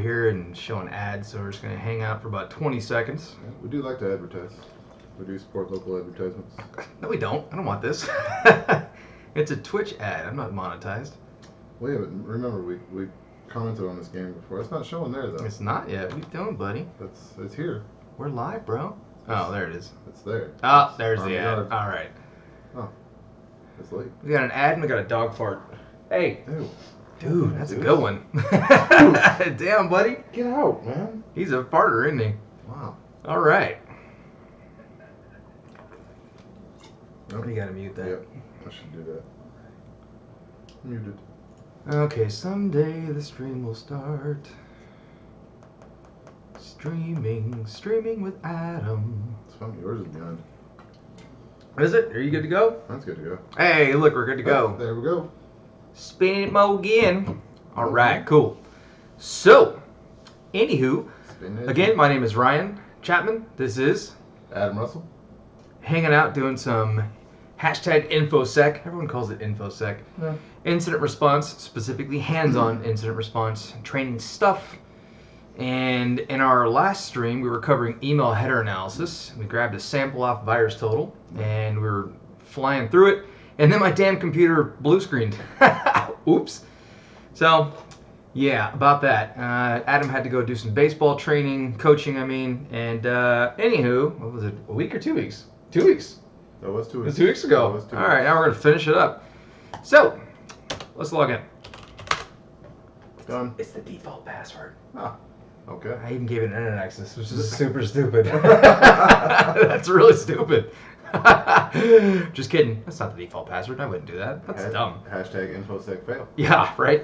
here and showing ads, so we're just going to hang out for about 20 seconds. Yeah, we do like to advertise. We do support local advertisements. No, we don't. I don't want this. It's a Twitch ad. I'm not monetized. Well, yeah, but remember, we commented on this game before. It's not showing there, though. It's not yet. What are you doing, buddy? It's here. We're live, bro. Oh, there it is. It's there. Oh, there's the ad. All right. Oh, it's late. We got an ad and we got a dog fart. Hey. Ew. Dude, that's a good one. Damn, buddy. Get out, man. He's a farter, isn't he? Wow. All right. Nope. You gotta mute that. Yep, I should do that. Muted. Okay, someday the stream will start. Streaming with Adam. It's funny, yours is behind. Is it? Are you good to go? That's good to go. Hey, look, we're good to go. Oh, there we go. Spin it mo again. All right, cool. So, anywho, again, my name is Ryan Chapman. This is Adam Russell. Hanging out doing some hashtag InfoSec. Everyone calls it InfoSec. Yeah. Incident response, specifically hands-on incident response training stuff. And in our last stream, we were covering email header analysis. We grabbed a sample off VirusTotal, and we were flying through it. And then my damn computer blue screened. Oops. So, yeah, about that. Adam had to go do some baseball training, coaching, I mean. And anywho, what was it, a week or 2 weeks? 2 weeks. That was 2 weeks. It was 2 weeks ago. All right, now we're going to finish it up. So, let's log in. Done. It's the default password. Ah, okay. I even gave it internet access, which is super stupid. That's really stupid. Just kidding. That's not the default password. I wouldn't do that. That's dumb. Hashtag InfoSec fail. Yeah, right?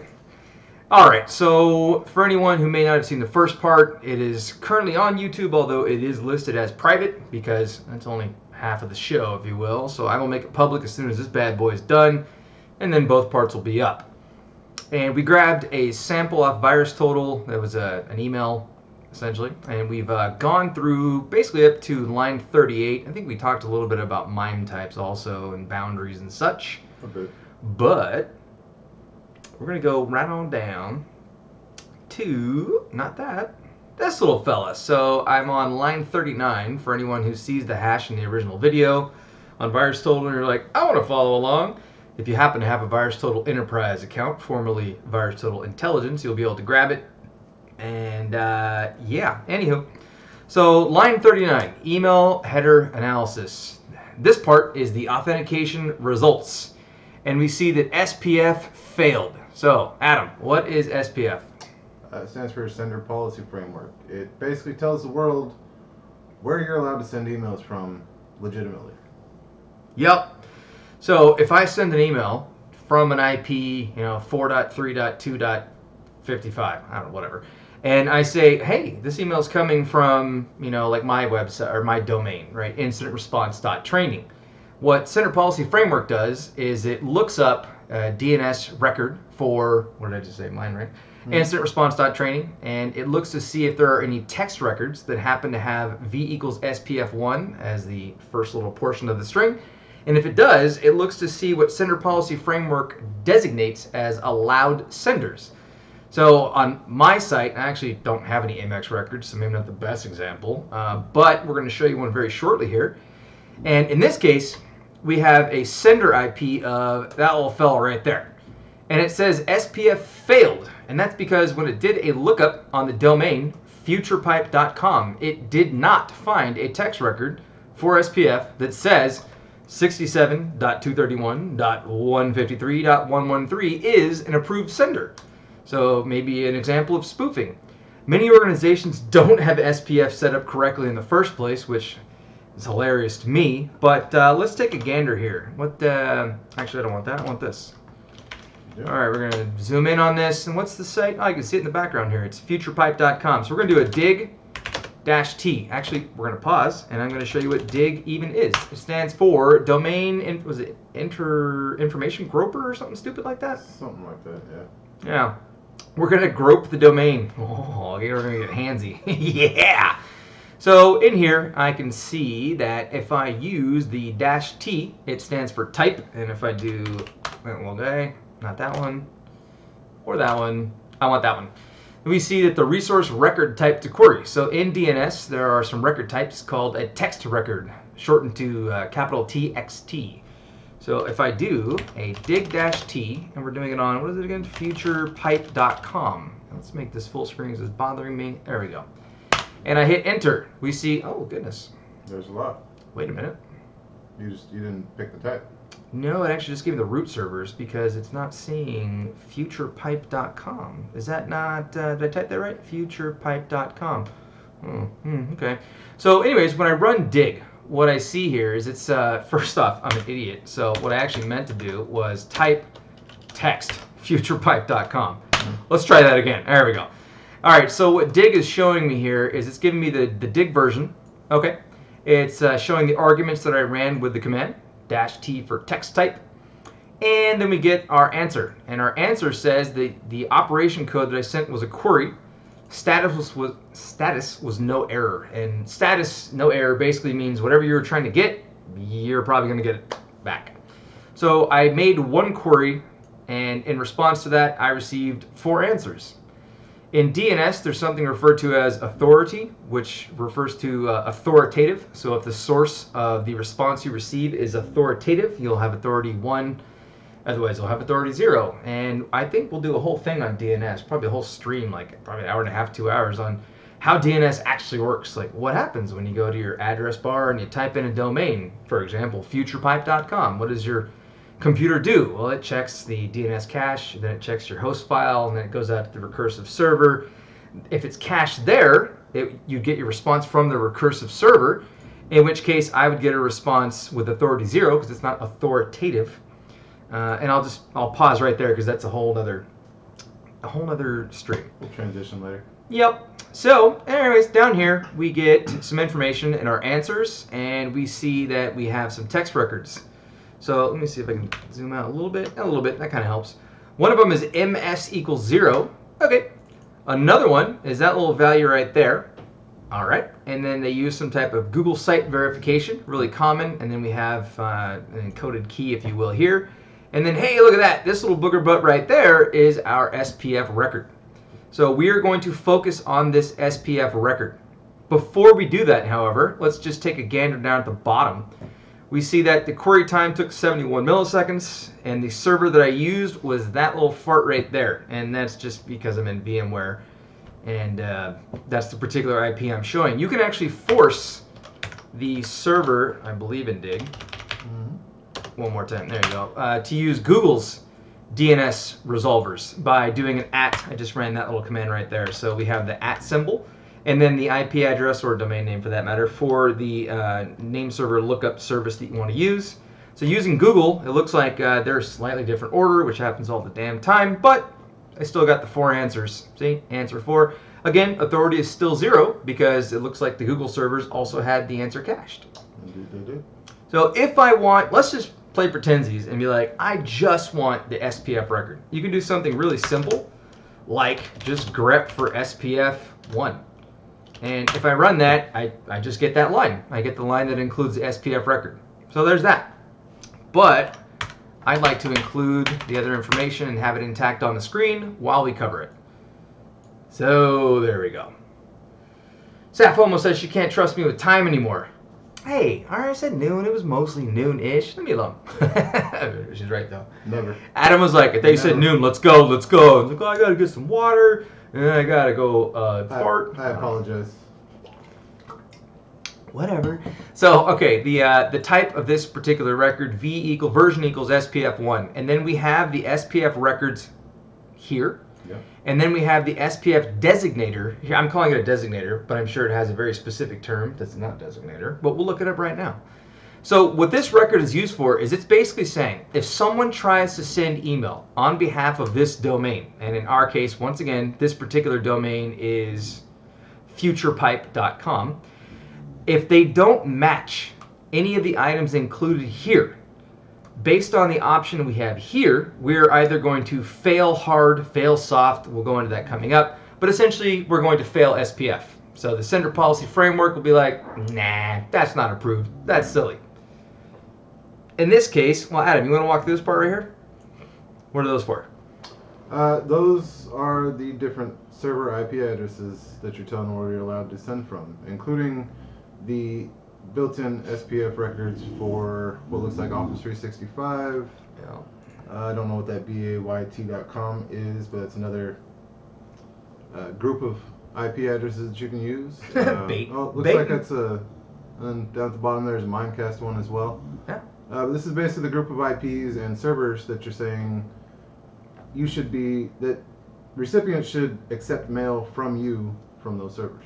All right, so for anyone who may not have seen the first part, it is currently on YouTube, although it is listed as private because that's only half of the show, if you will. So I will make it public as soon as this bad boy is done, and then both parts will be up. And we grabbed a sample off VirusTotal. That was an email, essentially. And we've gone through basically up to line 38. I think we talked a little bit about mime types also and boundaries and such. Okay. But we're going to go right on down to, not that, this little fella. So I'm on line 39 for anyone who sees the hash in the original video on VirusTotal and you're like, I want to follow along. If you happen to have a VirusTotal Enterprise account, formerly VirusTotal Intelligence, you'll be able to grab it. And yeah, anywho. So line 39, email header analysis. This part is the authentication results. And we see that SPF failed. So, Adam, what is SPF? It stands for Sender Policy Framework. It basically tells the world where you're allowed to send emails from legitimately. Yep. So if I send an email from an IP, 4.3.2.55, I don't know, whatever, and I say, hey, this email is coming from, like my website or my domain, right, incidentresponse.training. What Sender Policy Framework does is it looks up a DNS record for, what did I just say, mine, right? Incidentresponse.training, and it looks to see if there are any text records that happen to have v equals SPF1 as the first little portion of the string. And if it does, it looks to see what Sender Policy Framework designates as allowed senders. So on my site, I actually don't have any Amex records, so maybe not the best example, but we're going to show you one very shortly here. And in this case, we have a sender IP of that little fella right there. And it says SPF failed, and that's because when it did a lookup on the domain, futurepipe.com, it did not find a text record for SPF that says 67.231.153.113 is an approved sender. So maybe an example of spoofing. Many organizations don't have SPF set up correctly in the first place, which is hilarious to me. But let's take a gander here. Actually, I don't want that. I want this. Yep. All right, we're going to zoom in on this. And what's the site? Oh, you can see it in the background here. It's futurepipe.com. So we're going to do a dig-t. Actually, we're going to pause, and I'm going to show you what dig even is. It stands for domain, was it information groper or something stupid like that? Something like that, yeah. Yeah. We're going to grope the domain. Oh, we're going to get handsy. Yeah. So in here, I can see that if I use the -t, it stands for type. And if I do, well, okay, not that one, or that one, I want that one. we see that the resource record type to query. So in DNS, there are some record types called a text record, shortened to capital TXT. So if I do a dig-t, and we're doing it on, what is it again? futurepipe.com. Let's make this full screen because it's bothering me. There we go. And I hit enter. We see, oh goodness. There's a lot. Wait a minute. You didn't pick the type. No, it actually just gave me the root servers because it's not seeing futurepipe.com. Is that not, did I type that right? Futurepipe.com. Okay. So anyways, when I run dig, what I see here is it's, first off, I'm an idiot. So what I actually meant to do was type text futurepipe.com. Let's try that again. There we go. All right, so what dig is showing me here is it's giving me the dig version. Okay. It's showing the arguments that I ran with the command. -t for text type, and then we get our answer, and our answer says the operation code that I sent was a query. Status was no error, and status no error basically means whatever you were trying to get, you're probably going to get it back. So I made one query, and in response to that I received 4 answers. In DNS, there's something referred to as authority, which refers to authoritative. So if the source of the response you receive is authoritative, you'll have authority 1. Otherwise, you'll have authority 0. And I think we'll do a whole thing on DNS, probably a whole stream, like probably an hour and a half, 2 hours, on how DNS actually works. Like what happens when you go to your address bar and you type in a domain, for example, futurepipe.com. What does your computer do? Well, it checks the DNS cache, then it checks your host file, and then it goes out to the recursive server. If it's cached there, you get your response from the recursive server, in which case I would get a response with authority 0 because it's not authoritative. And I'll pause right there because that's a whole other stream. We'll transition later. Yep. So, anyways, down here we get some information in our answers, and we see that we have some text records. So let me see if I can zoom out a little bit. That kind of helps. One of them is ms equals 0. Okay. Another one is that little value right there. All right. And then they use some type of Google site verification, really common. And then we have an encoded key, if you will, here. And then, hey, look at that. This little booger butt right there is our SPF record. So we are going to focus on this SPF record. Before we do that, however, let's just take a gander down at the bottom. We see that the query time took 71 milliseconds, and the server that I used was that little fart right there. And that's just because I'm in VMware, and that's the particular IP I'm showing. You can actually force the server, I believe in dig, one more time, there you go, to use Google's DNS resolvers by doing an @ I just ran that little command right there. So we have the @ symbol, and then the IP address, or domain name for that matter, for the name server lookup service that you want to use. So using Google, it looks like they're a slightly different order, which happens all the damn time, but I still got the 4 answers. See, answer 4. Again, authority is still 0 because it looks like the Google servers also had the answer cached. So if I want, let's just play pretensies and be like, I just want the SPF record. You can do something really simple, like just grep for SPF1. And if I run that, I just get that line. I get the line that includes the SPF record. So there's that. But I'd like to include the other information and have it intact on the screen while we cover it. So there we go. Saf almost says she can't trust me with time anymore. Hey, I already said noon. It was mostly noon-ish. Leave me alone. She's right, though. Never. Adam was like, if they said noon, let's go, let's go. I was like, oh, I got to get some water, and I got to go fart. I apologize. Whatever. So, okay, the type of this particular record, version equals SPF1. And then we have the SPF records here. Yep. And then we have the SPF designator. Here, I'm calling it a designator, but I'm sure it has a very specific term that's not designator. But we'll look it up right now. So what this record is used for is it's basically saying if someone tries to send email on behalf of this domain, and in our case, once again, this particular domain is futurepipe.com, if they don't match any of the items included here, based on the option we have here, we're either going to fail hard, fail soft. We'll go into that coming up. But essentially, we're going to fail SPF. So the sender policy framework will be like, nah, that's not approved. That's silly. In this case, well, Adam, you want to walk through this part right here? What are those for? Those are the different server IP addresses that you're telling where you're allowed to send from, including the built-in SPF records for what looks like Office 365. Yeah. I don't know what that BAYT.com is, but it's another group of IP addresses that you can use. Bait. Oh, looks Bait. like that's and down at the bottom there's a Mimecast one as well. Yeah. This is basically the group of IPs and servers that you're saying you should be, that recipients should accept mail from you from those servers.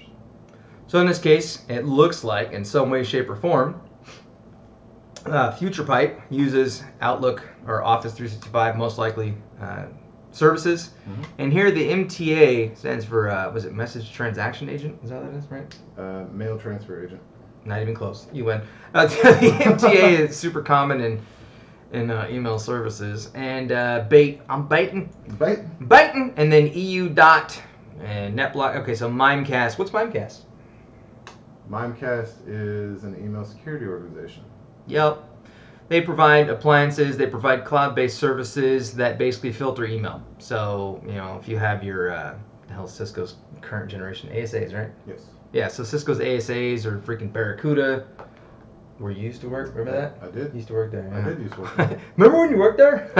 So in this case, it looks like, in some way, shape, or form, FuturePipe uses Outlook or Office 365, most likely, services. Mm-hmm. And here the MTA stands for, was it Message Transaction Agent? Is that what that is, right? Mail transfer agent. Not even close. You win. The MTA is super common in email services. And bait, I'm baiting. Baiting. And then EU dot and NetBlock. Okay, so Mimecast. What's Mimecast? Mimecast is an email security organization. Yep. They provide appliances, they provide cloud-based services that basically filter email. So, you know, if you have your, the hell, Cisco's current generation ASAs, right? Yes. Yeah, so Cisco's ASAs or freaking Barracuda. Where you used to work? Remember that? I did. You used to work there. I did used to work there. Remember when you worked there?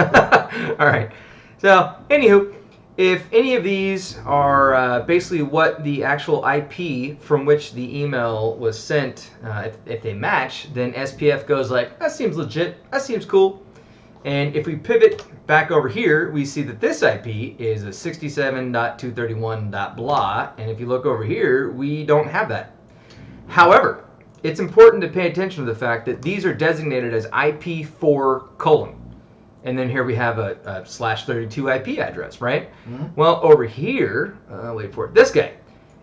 All right. So, anywho, if any of these are basically what the actual IP from which the email was sent, if they match, then SPF goes like, that seems legit, that seems cool. And if we pivot back over here, we see that this IP is a 67.231.blah, and if you look over here, we don't have that. However, it's important to pay attention to the fact that these are designated as IP4:. And then here we have a /32 IP address, right? Mm-hmm. Well, over here, wait for it, this guy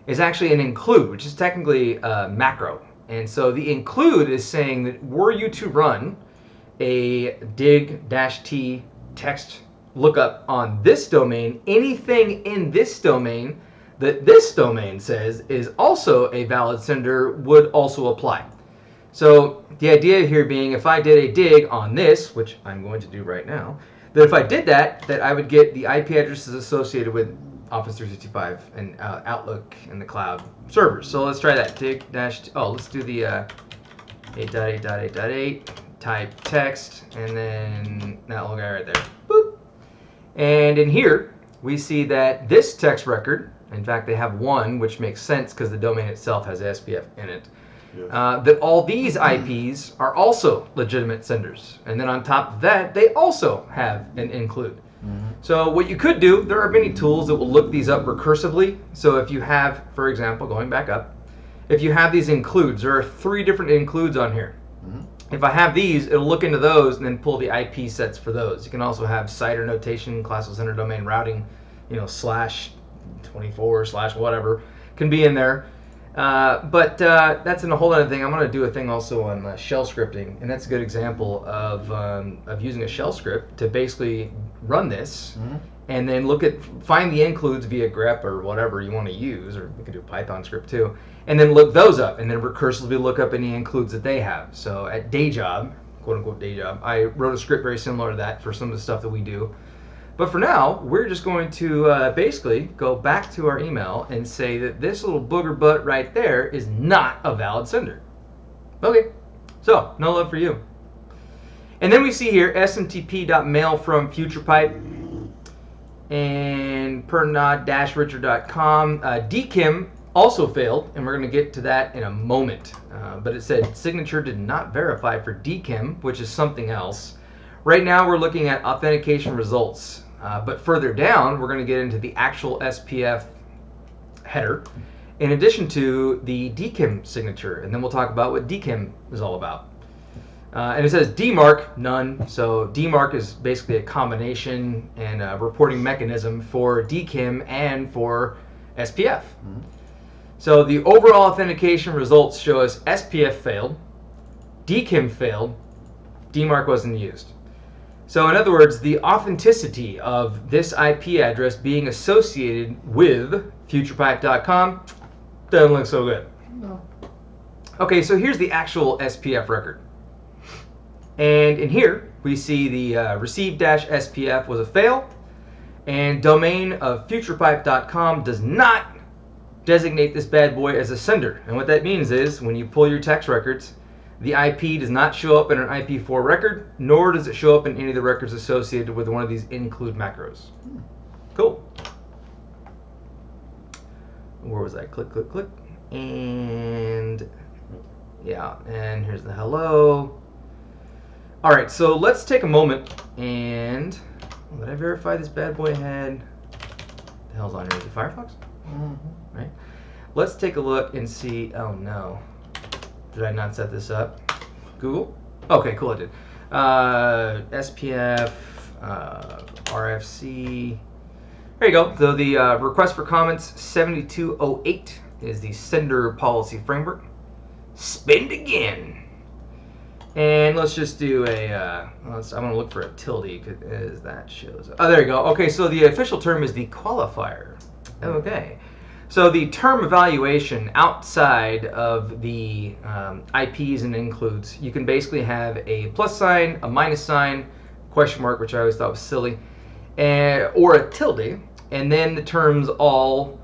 is actually an include, which is technically a macro. And so the include is saying that were you to run a dig-t text lookup on this domain, anything in this domain that this domain says is also a valid sender would also apply. So the idea here being, if I did a dig on this, which I'm going to do right now, that if I did that, that I would get the IP addresses associated with Office 365 and Outlook and the cloud servers. So let's try that. Let's do the 8.8.8.8, type text, and then that little guy right there. Boop. And in here, we see that this text record, in fact, they have one, which makes sense because the domain itself has SPF in it. Yes. That all these IPs are also legitimate senders. And then on top of that, they also have an include. Mm-hmm. So what you could do, there are many tools that will look these up recursively. So if you have, for example, going back up, if you have these includes, there are 3 different includes on here. Mm-hmm. If I have these, it'll look into those and then pull the IP sets for those. You can also have CIDR notation, classical center domain routing, you know, /24/ whatever can be in there. But that's a whole other thing. I'm going to do a thing also on shell scripting, and that's a good example of using a shell script to basically run this, Mm-hmm. and then find the includes via grep or whatever you want to use, or we could do a Python script too, and then look those up, and then recursively look up any includes that they have. So at day job, quote unquote day job, I wrote a script very similar to that for some of the stuff that we do. But for now, we're just going to basically go back to our email and say that this little booger butt right there is not a valid sender. Okay, so no love for you. And then we see here smtp.mail from FuturePipe and pernod-richard.com. DKIM also failed, and we're going to get to that in a moment. But it said signature did not verify for DKIM, which is something else. Right now, we're looking at authentication results. But further down, we're going to get into the actual SPF header, in addition to the DKIM signature, and then we'll talk about what DKIM is all about. And it says DMark, none. So DMark is basically a combination and a reporting mechanism for DKIM and for SPF. Mm-hmm. So the overall authentication results show us SPF failed, DKIM failed, DMark wasn't used. So in other words, the authenticity of this IP address being associated with futurepipe.com doesn't look so good. No. Okay, so here's the actual SPF record. And in here, we see the receive-SPF was a fail, And domain of futurepipe.com does not designate this bad boy as a sender. And what that means is when you pull your text records, the IP does not show up in an IP4 record, nor does it show up in any of the records associated with one of these include macros. Cool. Where was I? Click, click, click. And yeah, and here's the hello. All right, so let's take a moment and did I verify this bad boy had the hell's on here? Is it Firefox? Right. Let's take a look and see. Oh no, did I not set this up? Google. Okay, cool. I did. SPF, RFC. There you go. So the request for comments 7208 is the sender policy framework. Spend again. And let's just do a, I'm going to look for a tilde as that shows up. Oh, there you go. Okay, so the official term is the qualifier. Okay. So the term evaluation outside of the IPs and includes, you can basically have a plus sign, a minus sign, question mark, which I always thought was silly, or a tilde, and then the terms all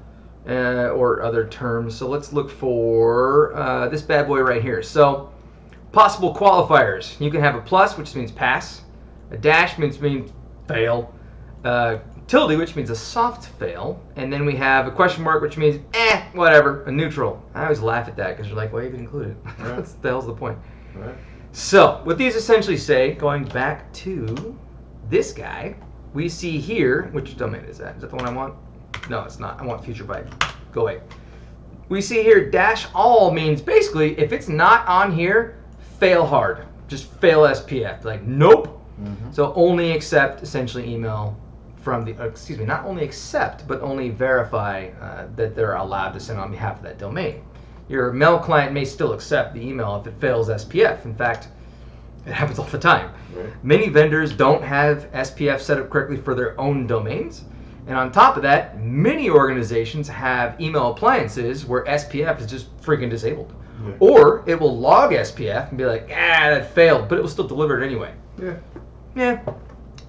or other terms. So let's look for this bad boy right here. So possible qualifiers. You can have a plus, which means pass, a dash means fail, tilde, which means a soft fail, and then we have a question mark, which means whatever, a neutral. I always laugh at that because you're like, why even include it? Right. What the hell's the point? Right. So what these essentially say, going back to this guy, we see here, which domain is that? Is that the one I want? No, it's not. I want FutureByte. Go away. We see here dash all means basically if it's not on here, fail hard. Just fail SPF. Like, nope. So only accept essentially email from the, excuse me, not only accept, but only verify that they're allowed to send on behalf of that domain. Your mail client may still accept the email if it fails SPF. In fact, it happens all the time. Right. Many vendors don't have SPF set up correctly for their own domains. And on top of that, many organizations have email appliances where SPF is just freaking disabled. Yeah. Or it will log SPF and be like, that failed, but it will still deliver it anyway. Yeah.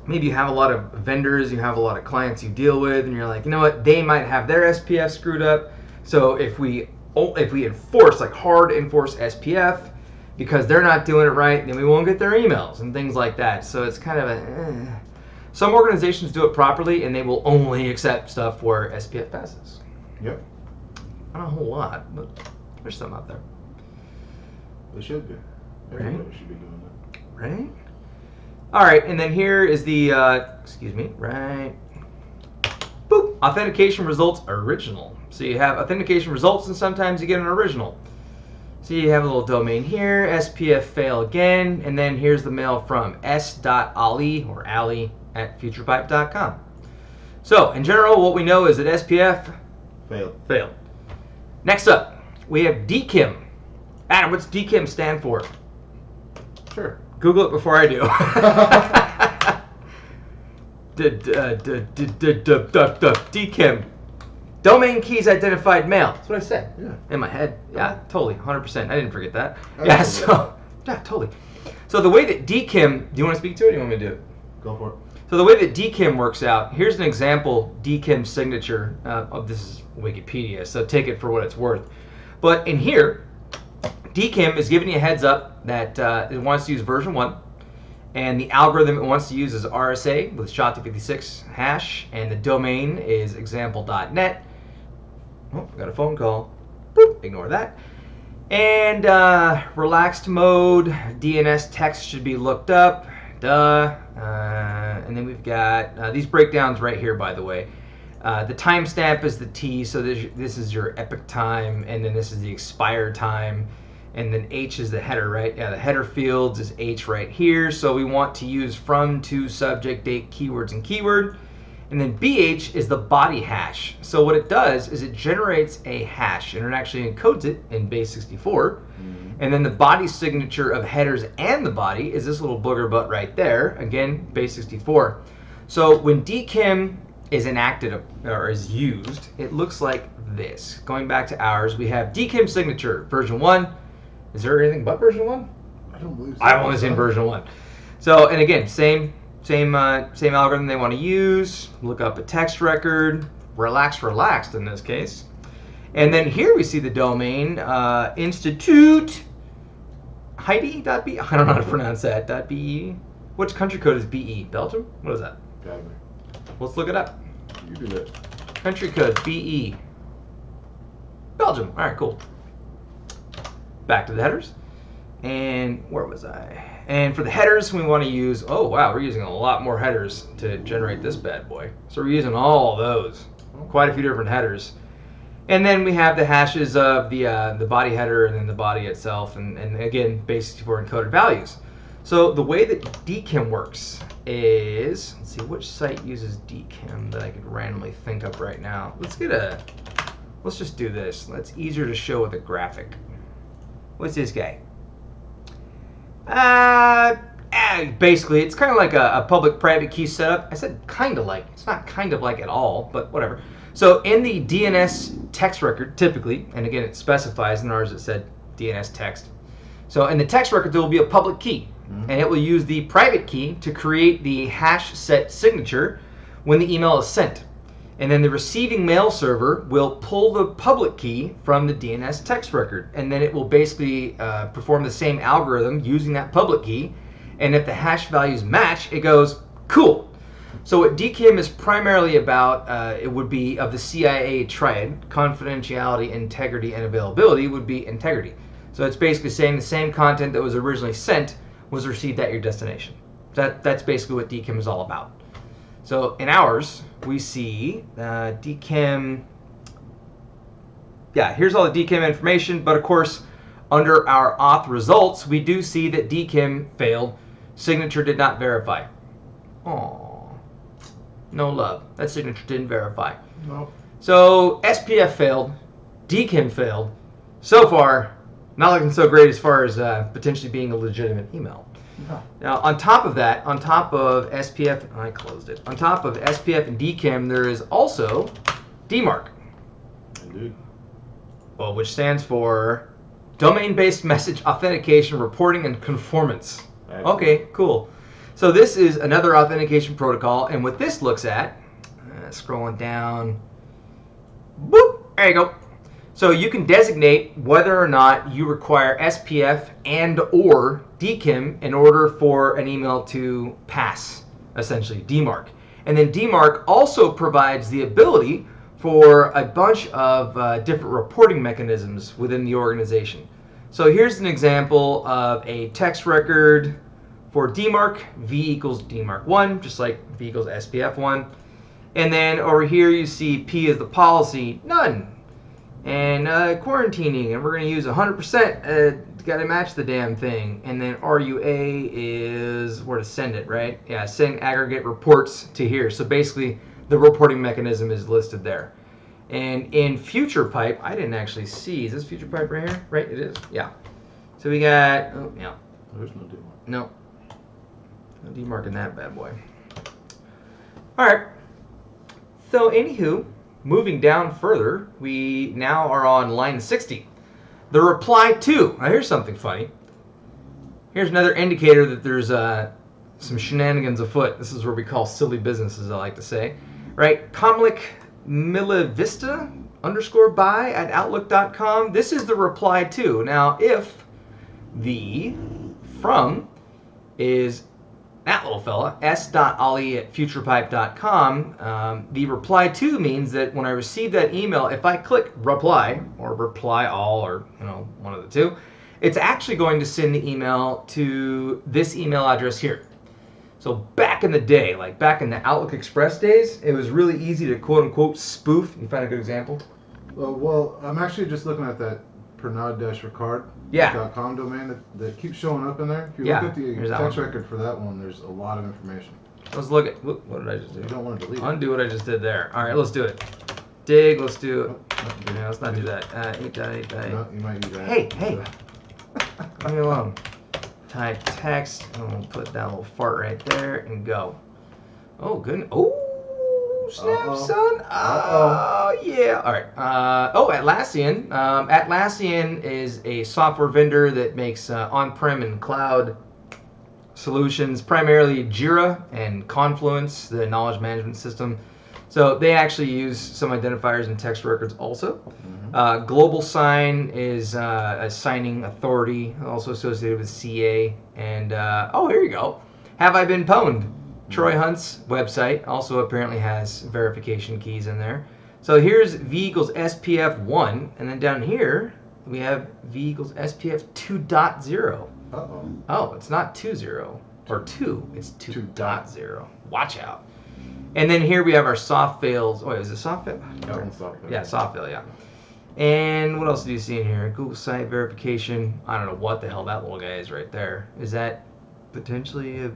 Maybe you have a lot of vendors, you have a lot of clients you deal with, and you're like, you know what, they might have their SPF screwed up. So if we enforce, like hard enforce SPF, because they're not doing it right, then we won't get their emails and things like that. So it's kind of a, Some organizations do it properly, and they will only accept stuff where SPF passes. Yep. Not a whole lot, but there's some out there. They should be. Everybody should be doing that. Right? All right, and then here is the, boop, authentication results original. So you have authentication results, and sometimes you get an original. So you have a little domain here, SPF fail again, and then here's the mail from s.ali or ali at futurepipe.com. So in general, what we know is that SPF failed. Next up, we have DKIM. Adam, what's DKIM stand for? Sure. Google it before I do. DKIM. Domain keys identified mail. That's what I said. Yeah. In my head. Yeah, totally. 100%. I didn't forget that. Absolutely. Yeah, totally. So the way that DKIM, do you want to speak to it or do you want me to do it? Go for it. So the way that DKIM works out, here's an example DKIM signature. This is Wikipedia, so take it for what it's worth. But in here, DKIM is giving you a heads up that it wants to use version 1, and the algorithm it wants to use is RSA with SHA-256 hash, and the domain is example.net. Oh, I got a phone call. Boop, ignore that. And relaxed mode, DNS text should be looked up. Duh. And then we've got these breakdowns right here, by the way. The timestamp is the T, so this is your epoch time, and then this is the expire time. And then H is the header, right? Yeah, the header fields is H right here. So we want to use from, to, subject, date, keywords, and keyword. And then BH is the body hash. So what it does is it generates a hash, and it actually encodes it in base 64. And then the body signature of headers and the body is this little booger butt right there. Again, base 64. So when DKIM is enacted or is used, it looks like this. Going back to ours, we have DKIM signature, version 1. Is there anything but version 1? I don't believe so. I've only seen version 1. So, and again, same Same algorithm they want to use. Look up a text record. Relaxed in this case. And then here we see the domain institute Heidi.be. I don't know how to pronounce that. .be. Which country code is BE? Belgium? What is that? Exactly. Let's look it up. You do that. Country code BE. Belgium. All right, cool. Back to the headers. And where was I? And for the headers, we want to use, oh wow, we're using a lot more headers to generate this bad boy. So we're using all those. Quite a few different headers. And then we have the hashes of the body header and then the body itself, and again, basically for encoded values. So the way that DKIM works is, let's see, which site uses DKIM that I could randomly think up right now. Let's just do this. It's easier to show with a graphic. What's this guy? Basically, it's kind of like a public-private key setup. I said kind of like. It's not kind of like at all, but whatever. So in the DNS text record, typically, and again, it specifies, in ours it said DNS text. So in the text record, there will be a public key, and it will use the private key to create the hash set signature when the email is sent. And then the receiving mail server will pull the public key from the DNS text record, and then it will basically perform the same algorithm using that public key. And if the hash values match, it goes, cool. So what DKIM is primarily about, it would be of the CIA triad, confidentiality, integrity, and availability would be integrity. So it's basically saying the same content that was originally sent was received at your destination. That's basically what DKIM is all about. So in ours, we see DKIM, yeah, here's all the DKIM information, but of course, under our auth results, we do see that DKIM failed. Signature did not verify. Aww, no love. That signature didn't verify. Nope. So SPF failed, DKIM failed. So far, not looking so great as far as potentially being a legitimate email. No. Now, on top of that, on top of SPF, I closed it. On top of SPF and DKIM, there is also DMark. Indeed. Well, which stands for Domain-Based Message Authentication Reporting and Conformance. Excellent. Okay, cool. So this is another authentication protocol, and what this looks at, scrolling down, boop, there you go. So you can designate whether or not you require SPF and or DKIM in order for an email to pass, essentially, DMark. And then DMark also provides the ability for a bunch of different reporting mechanisms within the organization. So here's an example of a text record for DMark, V equals DMark1, just like V equals SPF1. And then over here you see P is the policy, none. And quarantining, and we're going to use 100%, got to match the damn thing. And then RUA is where to send it, right? Yeah, send aggregate reports to here. So basically, the reporting mechanism is listed there. And in FuturePipe, I didn't actually see, is this FuturePipe right here? Right, it is, yeah. So we got, oh, yeah. There's no DMark. No. No DMark in that bad boy. All right. So anywho, moving down further, we now are on line 60. The reply to. Now here's something funny. Here's another indicator that there's some shenanigans afoot. This is where we call silly business, as I like to say. Right? Comlic Milavista _by at outlook.com. This is the reply to. Now if the from is that little fella, s.ollie at futurepipe.com, the reply to means that when I receive that email, if I click reply or reply all or one of the two, it's actually going to send the email to this email address here. So back in the day, like back in the Outlook Express days, it was really easy to quote unquote spoof. You find a good example? Well, I'm actually just looking at that Pernod-Ricard.com domain that keeps showing up in there. If you look at the text record for that one, there's a lot of information. Let's look at, what did I just do? You don't want to delete it. Undo what I just did there. All right, let's do it. Dig, let's do it. No, let's not do that. 8.8. No, you might use that. Hey. Leave me alone. Type text, and we'll put that little fart right there and go. Oh, goodness. Oh, snap, son. Oh, yeah. All right. Atlassian. Atlassian is a software vendor that makes on-prem and cloud solutions, primarily Jira and Confluence, the knowledge management system. So they actually use some identifiers and text records also. Global Sign is a signing authority, also associated with CA. And oh, here you go. Have I Been Pwned? Troy Hunt's website also apparently has verification keys in there. So here's V equals SPF 1, and then down here we have V equals SPF 2.0. Uh-oh. Oh, it's not 2.0 or 2, it's 2.0. Watch out. And then here we have our soft fails. Oh, wait, is it soft fail? That one's soft fail. Yeah, soft fail, yeah. And what else do you see in here? Google site verification. I don't know what the hell that little guy is right there. Is that potentially a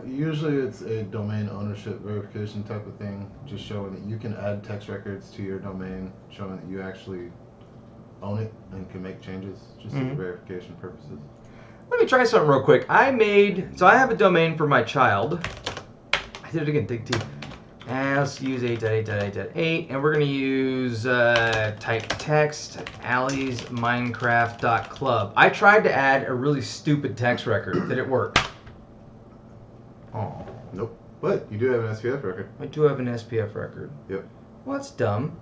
usually it's a domain ownership verification type of thing, just showing that you can add text records to your domain, showing that you actually own it and can make changes just for verification purposes. Let me try something real quick. I have a domain for my child. I did it again, dig deep. And let's use 8.8.8.8, and we're going to use type text Allie's Minecraft.club. I tried to add a really stupid text record. Did it work? Oh. Nope. But you do have an SPF record. I do have an SPF record. Yep. Well, that's dumb.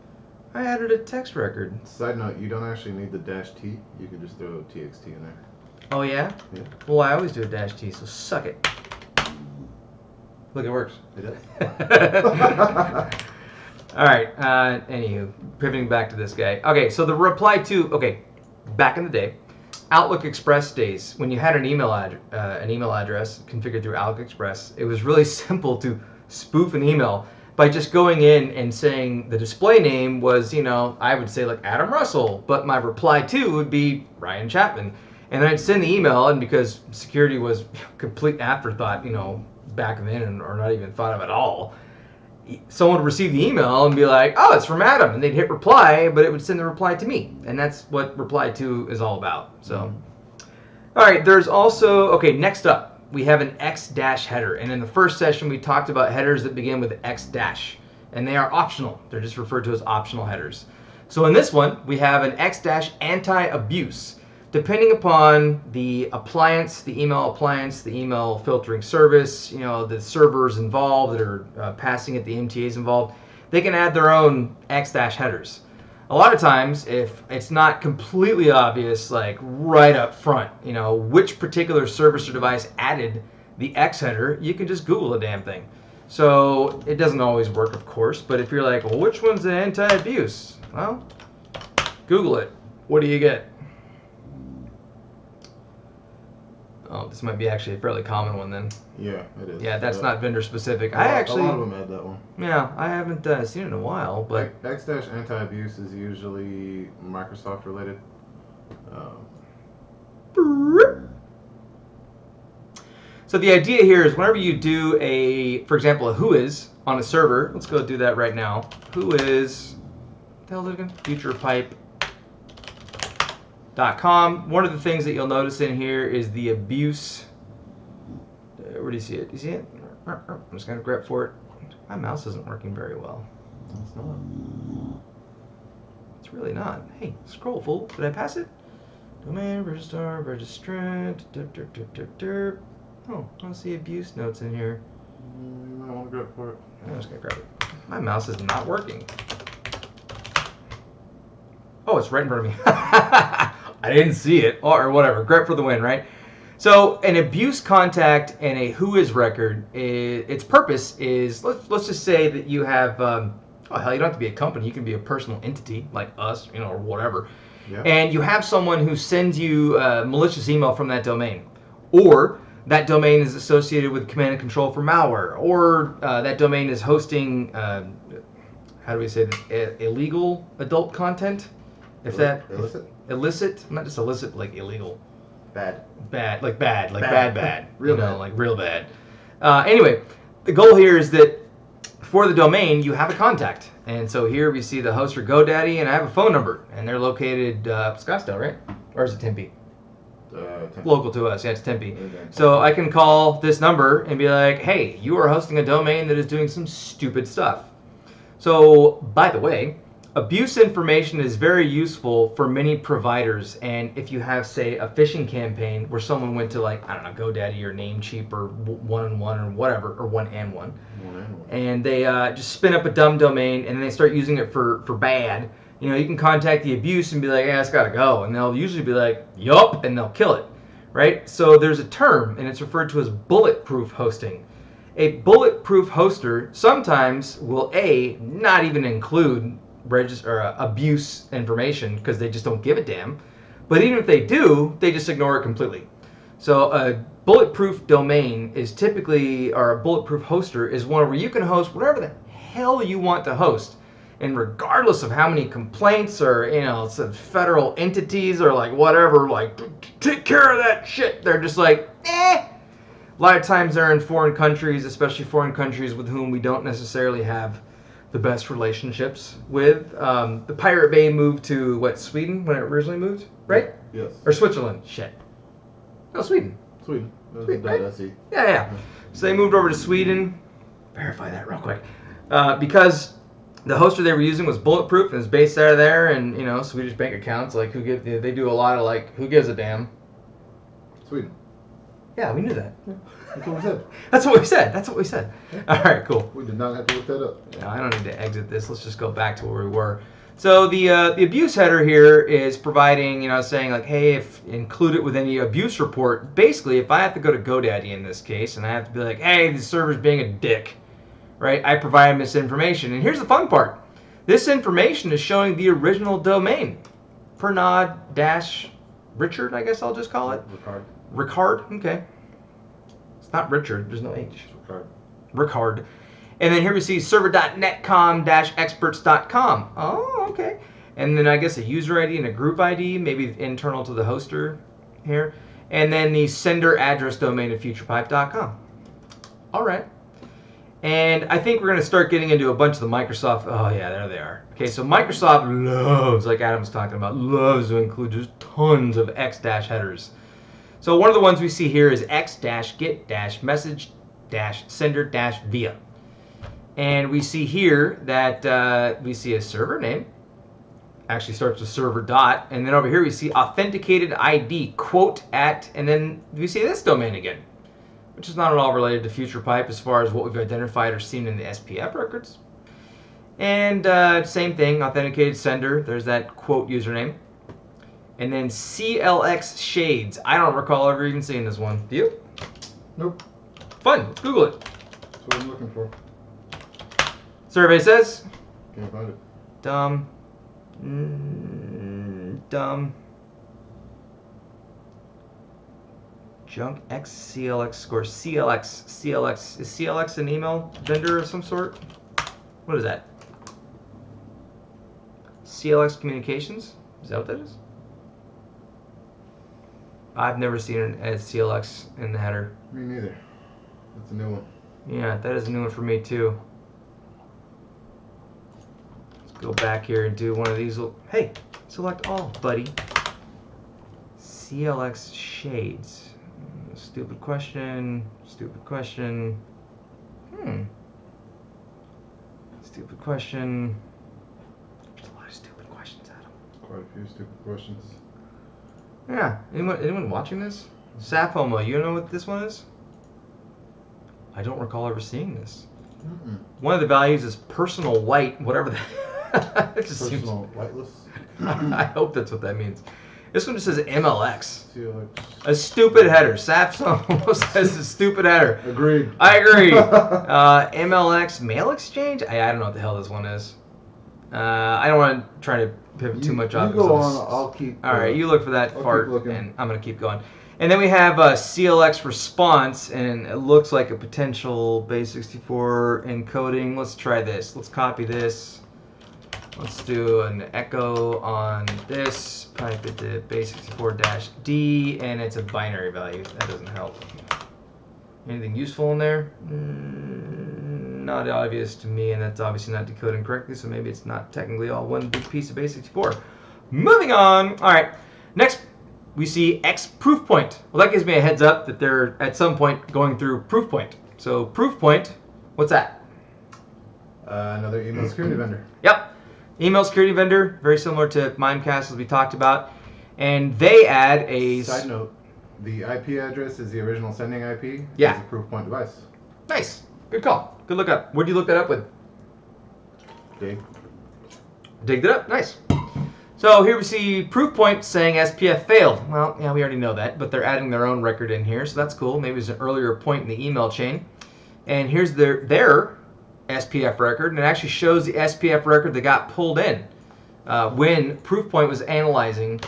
I added a text record. Side note, you don't actually need the -t. You can just throw TXT in there. Oh, yeah? Yeah. Well, I always do a -t, so suck it. Look, it works. It does. All right. Anywho, pivoting back to this guy. Okay, so the reply to. Okay, back in the day, Outlook Express days, when you had an email address configured through Outlook Express, it was really simple to spoof an email by just going in and saying the display name was, I would say like Adam Russell, but my reply to would be Ryan Chapman, and then I'd send the email, and because security was complete afterthought, back then, or not even thought of at all, someone would receive the email and be like, oh, it's from Adam, and they'd hit reply, but it would send the reply to me, and that's what reply to is all about. So, all right, there's also, okay, next up, we have an X dash header, and in the first session we talked about headers that begin with X dash, and they are optional. They're just referred to as optional headers. So in this one, we have an X dash anti-abuse. Depending upon the appliance, the email filtering service, the servers involved that are passing it, the MTAs involved, they can add their own X dash headers. A lot of times, if it's not completely obvious, like right up front, which particular service or device added the X header, you can just Google the damn thing. So it doesn't always work, of course, but if you're like, well, which one's the anti-abuse? Well, Google it. What do you get? Oh, this might be actually a fairly common one then. Yeah, it is. Yeah, that's not vendor specific. A lot of them had that one. Yeah, I haven't seen it in a while, but X anti-abuse is usually Microsoft related. So the idea here is whenever you do for example, a whois on a server, let's go do that right now. Whois, what the hell is it again? futurepipe.com. One of the things that you'll notice in here is the abuse. Where do you see it? Do you see it? I'm just going to grep for it. My mouse isn't working very well. It's not. It's really not. Hey, scroll, fool. Did I pass it? Domain, registrar, registrant. Oh, I don't see abuse notes in here. You might want to grep for it. I'm just going to grab it. My mouse is not working. Oh, it's right in front of me. I didn't see it. Or whatever. Grep for the win, right? So an abuse contact and a whois record, its purpose is, let's just say that you have, oh hell, you don't have to be a company. You can be a personal entity like us, or whatever. Yeah. And you have someone who sends you a malicious email from that domain. Or that domain is associated with command and control for malware. Or that domain is hosting, how do we say this, illegal adult content? Illicit, not just illicit, like illegal. Bad, like bad. Real bad. Like real bad. Anyway, the goal here is that for the domain, you have a contact. And so here we see the host for GoDaddy, and I have a phone number. And they're located Scottsdale, right? Or is it Tempe? Tempe. Local to us, yeah, it's Tempe. So I can call this number and be like, hey, you are hosting a domain that is doing some stupid stuff. So, by the way, abuse information is very useful for many providers, and if you have, say, a phishing campaign where someone went to, like, I don't know, GoDaddy or Namecheap or one-on-one or whatever, or one-and-one, and they just spin up a dumb domain and then they start using it for bad, you know, you can contact the abuse and be like, yeah, it's got to go, and they'll usually be like, yup, and they'll kill it, right? So there's a term, and it's referred to as bulletproof hosting. A bulletproof hoster sometimes will, A, not even include abuse information because they just don't give a damn. But even if they do, they just ignore it completely. So a bulletproof domain is typically, or a bulletproof hoster is one where you can host whatever the hell you want to host. And regardless of how many complaints or, you know, some federal entities or like whatever, like, take care of that shit, they're just like, eh. A lot of times they're in foreign countries, especially foreign countries with whom we don't necessarily have the best relationships with. The Pirate Bay moved to, what, Sweden when it originally moved, right? Yes. Or Switzerland. Shit. No, Sweden. Sweden. Sweden, right? Yeah. So they moved over to Sweden. Verify that real quick. Because the hoster they were using was bulletproof and is based out of there, and, you know, Swedish bank accounts, like, they do a lot of, like, who gives a damn? Sweden. Yeah, we knew that. That's what we said. That's what we said. All right, cool. We did not have to look that up. Yeah, I don't need to exit this. Let's just go back to where we were. So the abuse header here is providing, you know, saying like, hey, if include it with any abuse report. Basically, if I have to go to GoDaddy in this case, and I have to be like, hey, the server's being a dick, right? I provide misinformation. And here's the fun part. This information is showing the original domain. Pernod-Richard, I guess I'll just call it. Ricard, okay. It's not Richard, there's no H. Ricard. And then here we see server.netcom-experts.com. Oh, okay. And then I guess a user ID and a group ID, maybe internal to the hoster here. And then the sender address domain of futurepipe.com. All right. And I think we're going to start getting into a bunch of the Microsoft. Oh, yeah, there they are. Okay, so Microsoft loves, like Adam was talking about, loves to include just tons of X- headers. So one of the ones we see here is x-get-message-sender-via. And we see here that we see a server name. Actually starts with server dot. And then over here we see authenticated ID, quote at, and then we see this domain again, which is not at all related to FuturePipe as far as what we've identified or seen in the SPF records. And same thing, authenticated sender. There's that quote username. And then CLX Shades. I don't recall ever even seeing this one. Do you? Nope. Fun. Let's Google it. That's what I'm looking for. Survey says. Can't find it. Dumb. Dumb. Junk X CLX score. CLX. Is CLX an email vendor of some sort? What is that? CLX Communications? Is that what that is? I've never seen it as CLX in the header. Me neither. That's a new one. Yeah, that is a new one for me too. Let's go back here and do one of these. Hey, select all, buddy. CLX Shades. Stupid question. Stupid question. Stupid question. There's a lot of stupid questions, Adam. Quite a few stupid questions. Yeah. Anyone watching this? Sap Homo, you know what this one is? I don't recall ever seeing this. One of the values is personal white, whatever that. It just Personal whitelist. I hope that's what that means. This one just says MLX. CLX. A stupid header. Sap almost says a stupid header. Agreed. I agree. MLX mail exchange. I don't know what the hell this one is. I don't want to try to pivot too much off. You go on. I'll keep. All right, you look for that fart, and I'm gonna keep going. And then we have CLX response, and it looks like a potential base64 encoding. Let's try this. Let's copy this. Let's do an echo on this. Pipe it to base64-D, and it's a binary value. That doesn't help. Anything useful in there? Not obvious to me, and that's obviously not decoding correctly, so maybe it's not technically all one big piece of base64. Moving on. All right. Next, we see X Proofpoint. Well, that gives me a heads up that they're at some point going through Proofpoint. So Proofpoint, what's that? Another email security vendor. Yep. Email security vendor, very similar to Mimecast as we talked about. And they add a... Side note, the IP address is the original sending IP. Yeah. It's a Proofpoint device. Nice. Good call. Good look up. Where'd you look that up with? Dig. Digged it up. Nice. So here we see Proofpoint saying SPF failed. Well, yeah, we already know that, but they're adding their own record in here, so that's cool. Maybe it's an earlier point in the email chain. And here's their SPF record, and it actually shows the SPF record that got pulled in when Proofpoint was analyzing.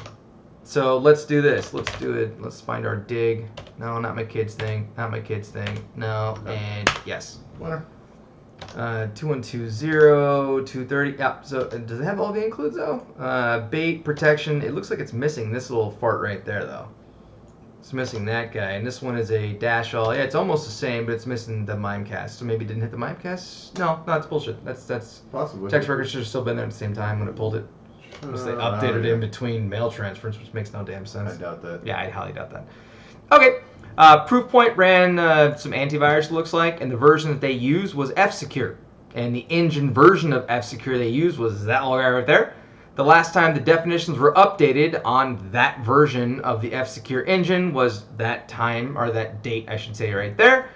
So let's do this. Let's do it. Let's find our dig. No, not my kids thing. Not my kids thing. No, and yes. Winner. 2120, 230. Yeah, so does it have all the includes though? Bait, protection. It looks like it's missing this little fart right there though. It's missing that guy. And this one is a dash all. Yeah, it's almost the same, but it's missing the Mimecast. So maybe it didn't hit the Mimecast? No, that's bullshit. That's possibly. Text record should have still been there at the same time when it pulled it. Unless they updated it in between mail transfers, which makes no damn sense. I doubt that. Yeah, I highly doubt that. Okay. Proofpoint ran some antivirus, it looks like, and the version that they used was F-Secure. And the engine version of F-Secure they used was that little guy right there. The last time the definitions were updated on that version of the F-Secure engine was that time, or that date, I should say, right there.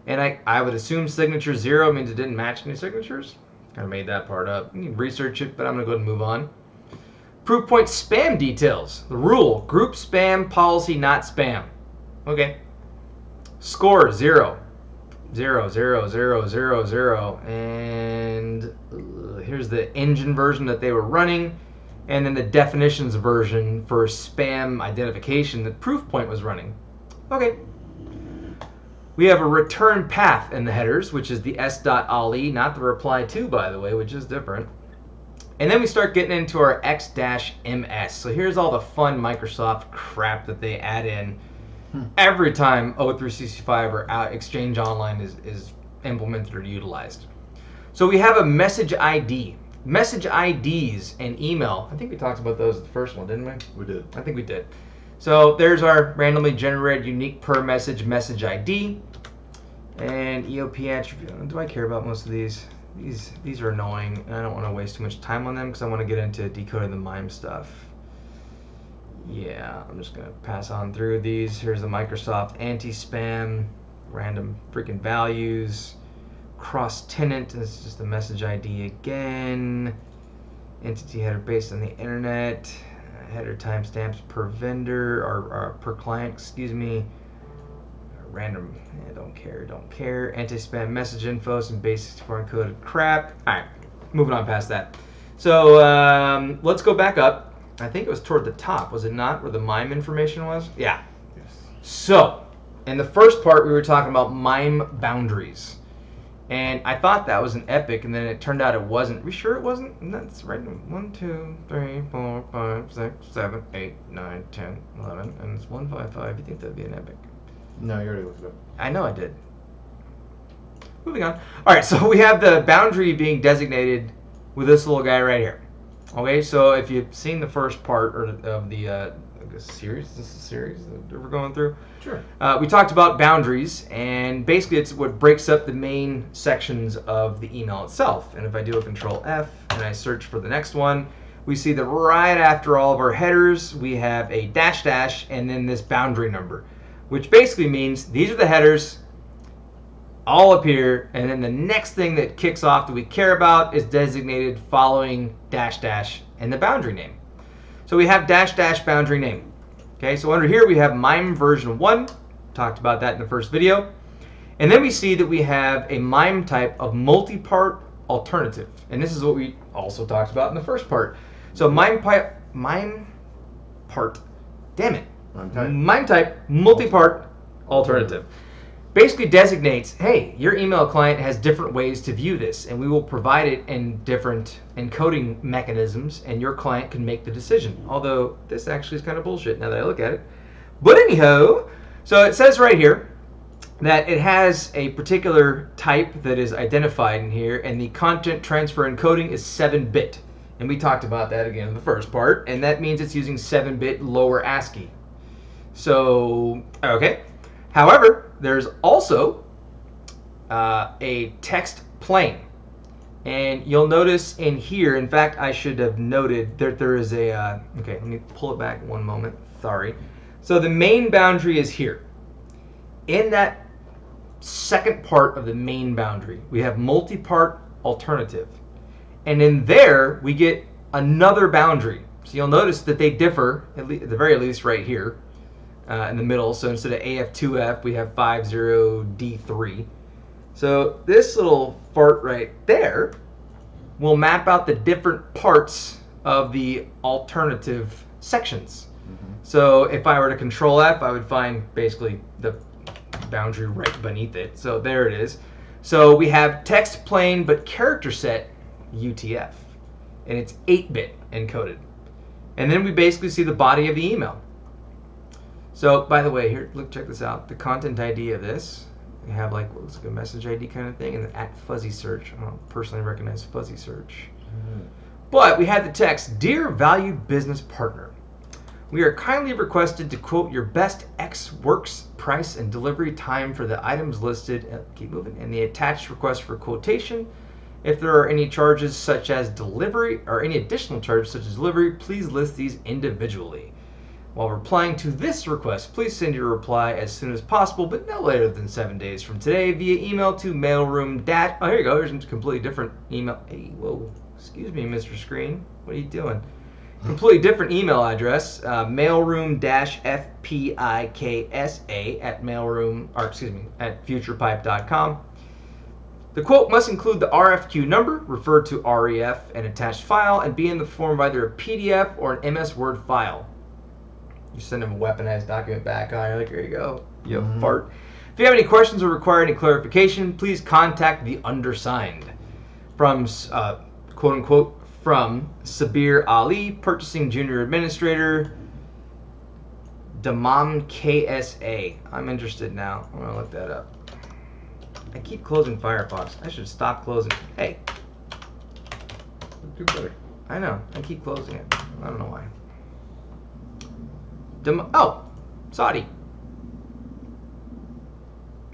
And I would assume signature 0 means it didn't match any signatures. Kind of made that part up. You can research it, but I'm going to go ahead and move on. Proofpoint spam details. The rule, group spam policy, not spam. Okay. Score 0. 0, 0, 0, 0, 0. And here's the engine version that they were running. And then the definitions version for spam identification that Proofpoint was running. Okay. We have a return path in the headers, which is the s.ali, not the reply to, by the way, which is different. And then we start getting into our x-ms. So here's all the fun Microsoft crap that they add in every time O365 or Exchange Online is implemented or utilized. So we have a message ID. Message IDs and email. I think we talked about those at the first one, didn't we? We did. I think we did. So there's our randomly generated unique per message ID. And EOP attribute. Do I care about most of these? These are annoying, and I don't want to waste too much time on them because I want to get into decoding the MIME stuff. Yeah, I'm just going to pass on through these. Here's the Microsoft anti-spam, random freaking values, cross-tenant, this is just the message ID again, entity header based on the internet, header timestamps per vendor, or per client, excuse me, random, don't care, anti-spam message info, some basics for encoded crap. Alright, moving on past that. So let's go back up. I think it was toward the top, was it not, where the MIME information was? Yeah. Yes. So, in the first part we were talking about MIME boundaries. And I thought that was an epic, and then it turned out it wasn't. Are we sure it wasn't? And that's right. 1, 2, 3, 4, 5, 6, 7, 8, 9, 10, 11, and it's 155. You think that'd be an epic? No, you already looked it up. I know I did. Moving on. All right, so we have the boundary being designated with this little guy right here. Okay, so if you've seen the first part of the series, is this a series that we're going through? Sure. We talked about boundaries, and basically it's what breaks up the main sections of the email itself. And if I do a Control F and I search for the next one, we see that right after all of our headers, we have a dash dash and then this boundary number, which basically means these are the headers all up here, and then the next thing that kicks off that we care about is designated following dash dash and the boundary name. So we have dash dash boundary name. Okay, so under here we have MIME version 1. Talked about that in the first video. And then we see that we have a MIME type of multi-part alternative. And this is what we also talked about in the first part. So MIME part, damn it. MIME type multi-part alternative. Basically designates, hey, your email client has different ways to view this, and we will provide it in different encoding mechanisms, and your client can make the decision. Although this actually is kind of bullshit now that I look at it. But anyhow, so it says right here that it has a particular type that is identified in here, and the content transfer encoding is 7-bit. And we talked about that again in the first part, and that means it's using 7-bit lower ASCII. So, okay. However, there's also a text plane. And you'll notice in here, in fact, I should have noted that there is a, okay, let me pull it back one moment, sorry. So the main boundary is here. In that second part of the main boundary, we have multi-part alternative. And in there, we get another boundary. So you'll notice that they differ, at the very least right here in the middle. So instead of AF2F, we have 50D3. So this little fart right there will map out the different parts of the alternative sections. So if I were to control F, I would find basically the boundary right beneath it. So there it is. So we have text plain but character set UTF, and it's 8-bit encoded. And then we basically see the body of the email. So by the way, here, look, check this out. The content ID of this, we have like what looks like a message ID kind of thing, and then at fuzzy search. I don't personally recognize fuzzy search. But we have the text, Dear Valued Business Partner, we are kindly requested to quote your best X works price and delivery time for the items listed, keep moving, and the attached request for quotation. If there are any charges such as delivery or any additional charges such as delivery, please list these individually. While replying to this request, please send your reply as soon as possible, but no later than 7 days from today via email to mailroom dash. Oh, here you go. Here's a completely different email. Hey, whoa. Excuse me, Mr. Screen. What are you doing? Completely different email address. Mailroom-fpiksa at mailroom, or excuse me, at futurepipe.com. The quote must include the RFQ number, referred to REF, and attached file, and be in the form of either a PDF or an MS Word file. You send them a weaponized document back. You're like, here you go, you fart. If you have any questions or require any clarification, please contact the undersigned. From, quote unquote, from Sabir Ali, Purchasing Junior Administrator, Damam KSA. I'm interested now. I'm going to look that up. I keep closing Firefox. I should stop closing. Hey. Do better. I know. I keep closing it. I don't know why. Oh, Saudi.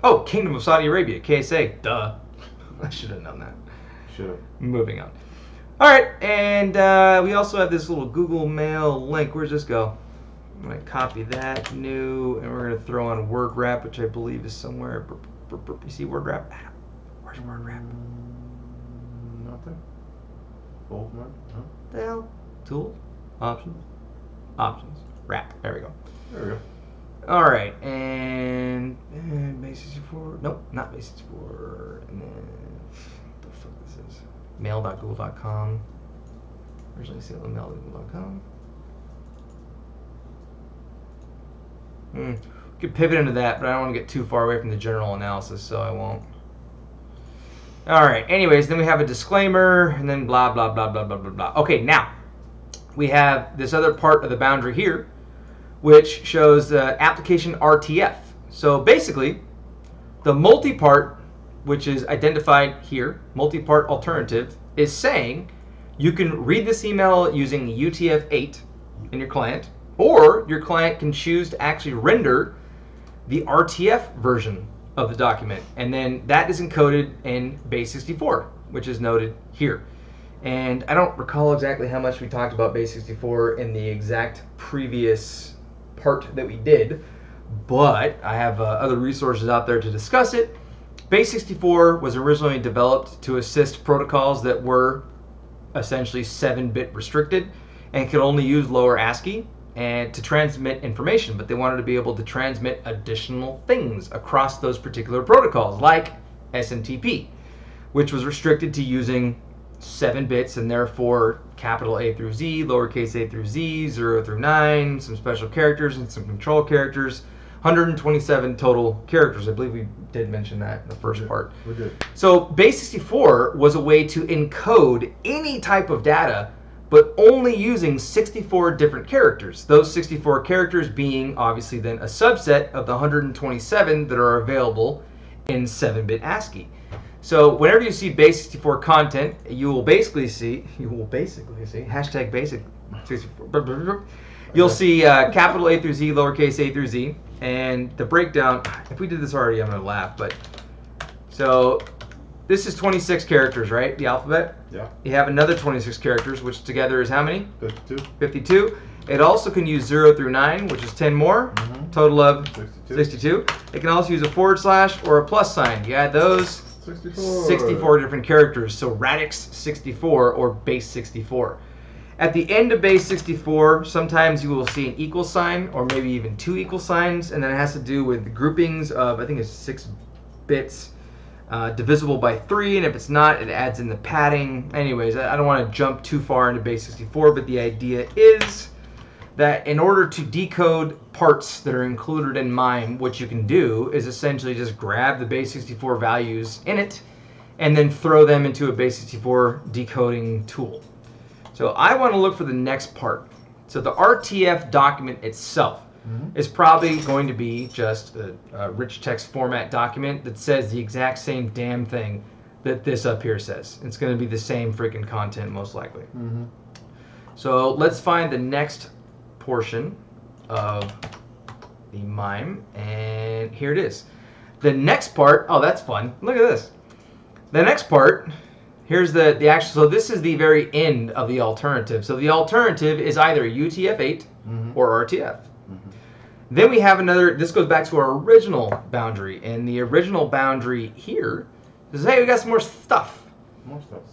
Oh, Kingdom of Saudi Arabia, KSA. Duh. I should have known that. Should have. Moving on. All right, and we also have this little Google Mail link. Where's this go? I'm going to copy that, new, and we're going to throw on word wrap, which I believe is somewhere. You see word wrap? Where's word wrap? Nothing. Bold mark? No. The hell? Tools? Options? Options. Wrap. There we go. There we go. All right, and base64. Nope, not base64. And then what the fuck this is? Mail.google.com. Originally said mail.google.com. We could pivot into that, but I don't want to get too far away from the general analysis, so I won't. All right. Anyways, then we have a disclaimer, and then blah blah blah blah blah blah blah. Okay, now we have this other part of the boundary here, which shows the application RTF. So basically, the multi-part, which is identified here, multi-part alternative, is saying you can read this email using UTF-8 in your client, or your client can choose to actually render the RTF version of the document, and then that is encoded in base64, which is noted here. And I don't recall exactly how much we talked about base64 in the exact previous part that we did, but I have other resources out there to discuss it. Base64 was originally developed to assist protocols that were essentially 7-bit restricted and could only use lower ASCII and to transmit information, but they wanted to be able to transmit additional things across those particular protocols, like SMTP, which was restricted to using 7 bits and therefore capital A through Z, lowercase a through Z, 0 through 9, some special characters and some control characters, 127 total characters. I believe we did mention that in the first part. We did. So base64 was a way to encode any type of data, but only using 64 different characters. Those 64 characters being obviously then a subset of the 127 that are available in 7-bit ASCII. So whenever you see base64 content, you will basically see hashtag basic 64. You'll see capital A through Z, lowercase a through Z, and the breakdown. If we did this already, I'm gonna laugh. But so this is 26 characters, right? The alphabet? Yeah. You have another 26 characters, which together is how many? 52. 52. It also can use 0 through 9, which is 10 more. Total of 62. It can also use a / or a plus sign. You add those, 64 different characters. So radix 64 or base 64. At the end of base 64, sometimes you will see an equal sign or maybe even 2 equal signs, and then it has to do with groupings of, I think it's 6 bits divisible by 3, and if it's not, it adds in the padding. Anyways, I don't want to jump too far into base 64, but the idea is that in order to decode parts that are included in MIME, what you can do is essentially just grab the base 64 values in it and then throw them into a base 64 decoding tool. So I want to look for the next part. So the RTF document itself is probably going to be just a rich text format document that says the exact same damn thing that this up here says. It's going to be the same freaking content most likely. So let's find the next portion of the MIME, and here it is. The next part, oh, that's fun. Look at this. The next part, here's the actual, so this is the very end of the alternative. So the alternative is either UTF-8 or RTF. Then we have another, this goes back to our original boundary, and the original boundary here says, hey, we got some more stuff.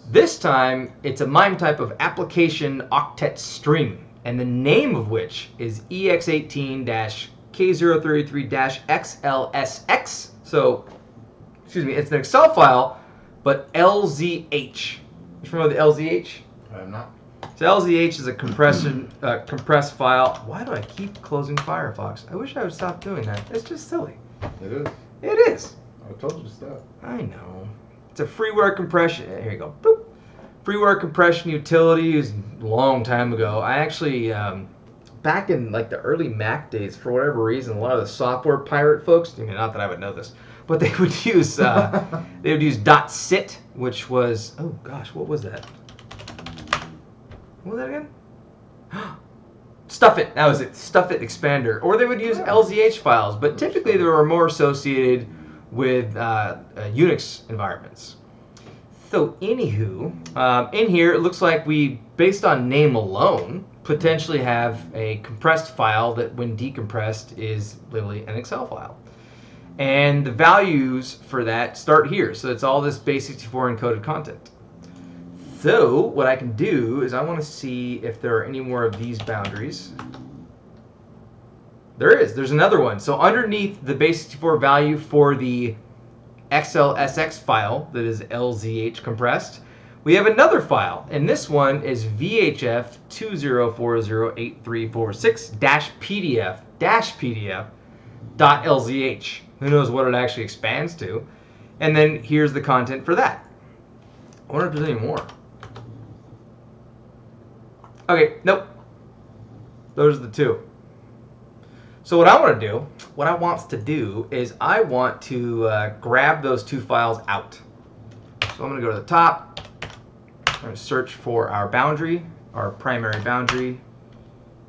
This time, it's a MIME type of application octet stream, and the name of which is EX18-K033-XLSX. So, excuse me, it's an Excel file, but LZH. You familiar with the LZH? I am not. So LZH is a compressed file. Why do I keep closing Firefox? I wish I would stop doing that. It's just silly. It is. It is. I told you to stop. I know. It's a freeware compression. Here you go. Boop. Freeware compression utility used a long time ago. I actually, back in like the early Mac days, for whatever reason, a lot of the software pirate folks, I mean, not that I would know this, but they would use .sit, which was, oh gosh, what was that? What was that again? Stuff It. That was it. Stuff It Expander. Or they would use LZH files, but typically they were more associated with Unix environments. So anywho, in here it looks like we, based on name alone, potentially have a compressed file that when decompressed is literally an Excel file. And the values for that start here. So it's all this base 64 encoded content. So what I can do is I want to see if there are any more of these boundaries. There is. There's another one. So underneath the base 64 value for the XLSX file that is LZH compressed, we have another file, and this one is VHF 20408346-PDF-PDF.LZH. Who knows what it actually expands to? And then here's the content for that. I wonder if there's any more. Okay, nope. Those are the two. So what I want to do is I want to grab those two files out. So I'm going to go to the top. I'm going to search for our boundary, our primary boundary,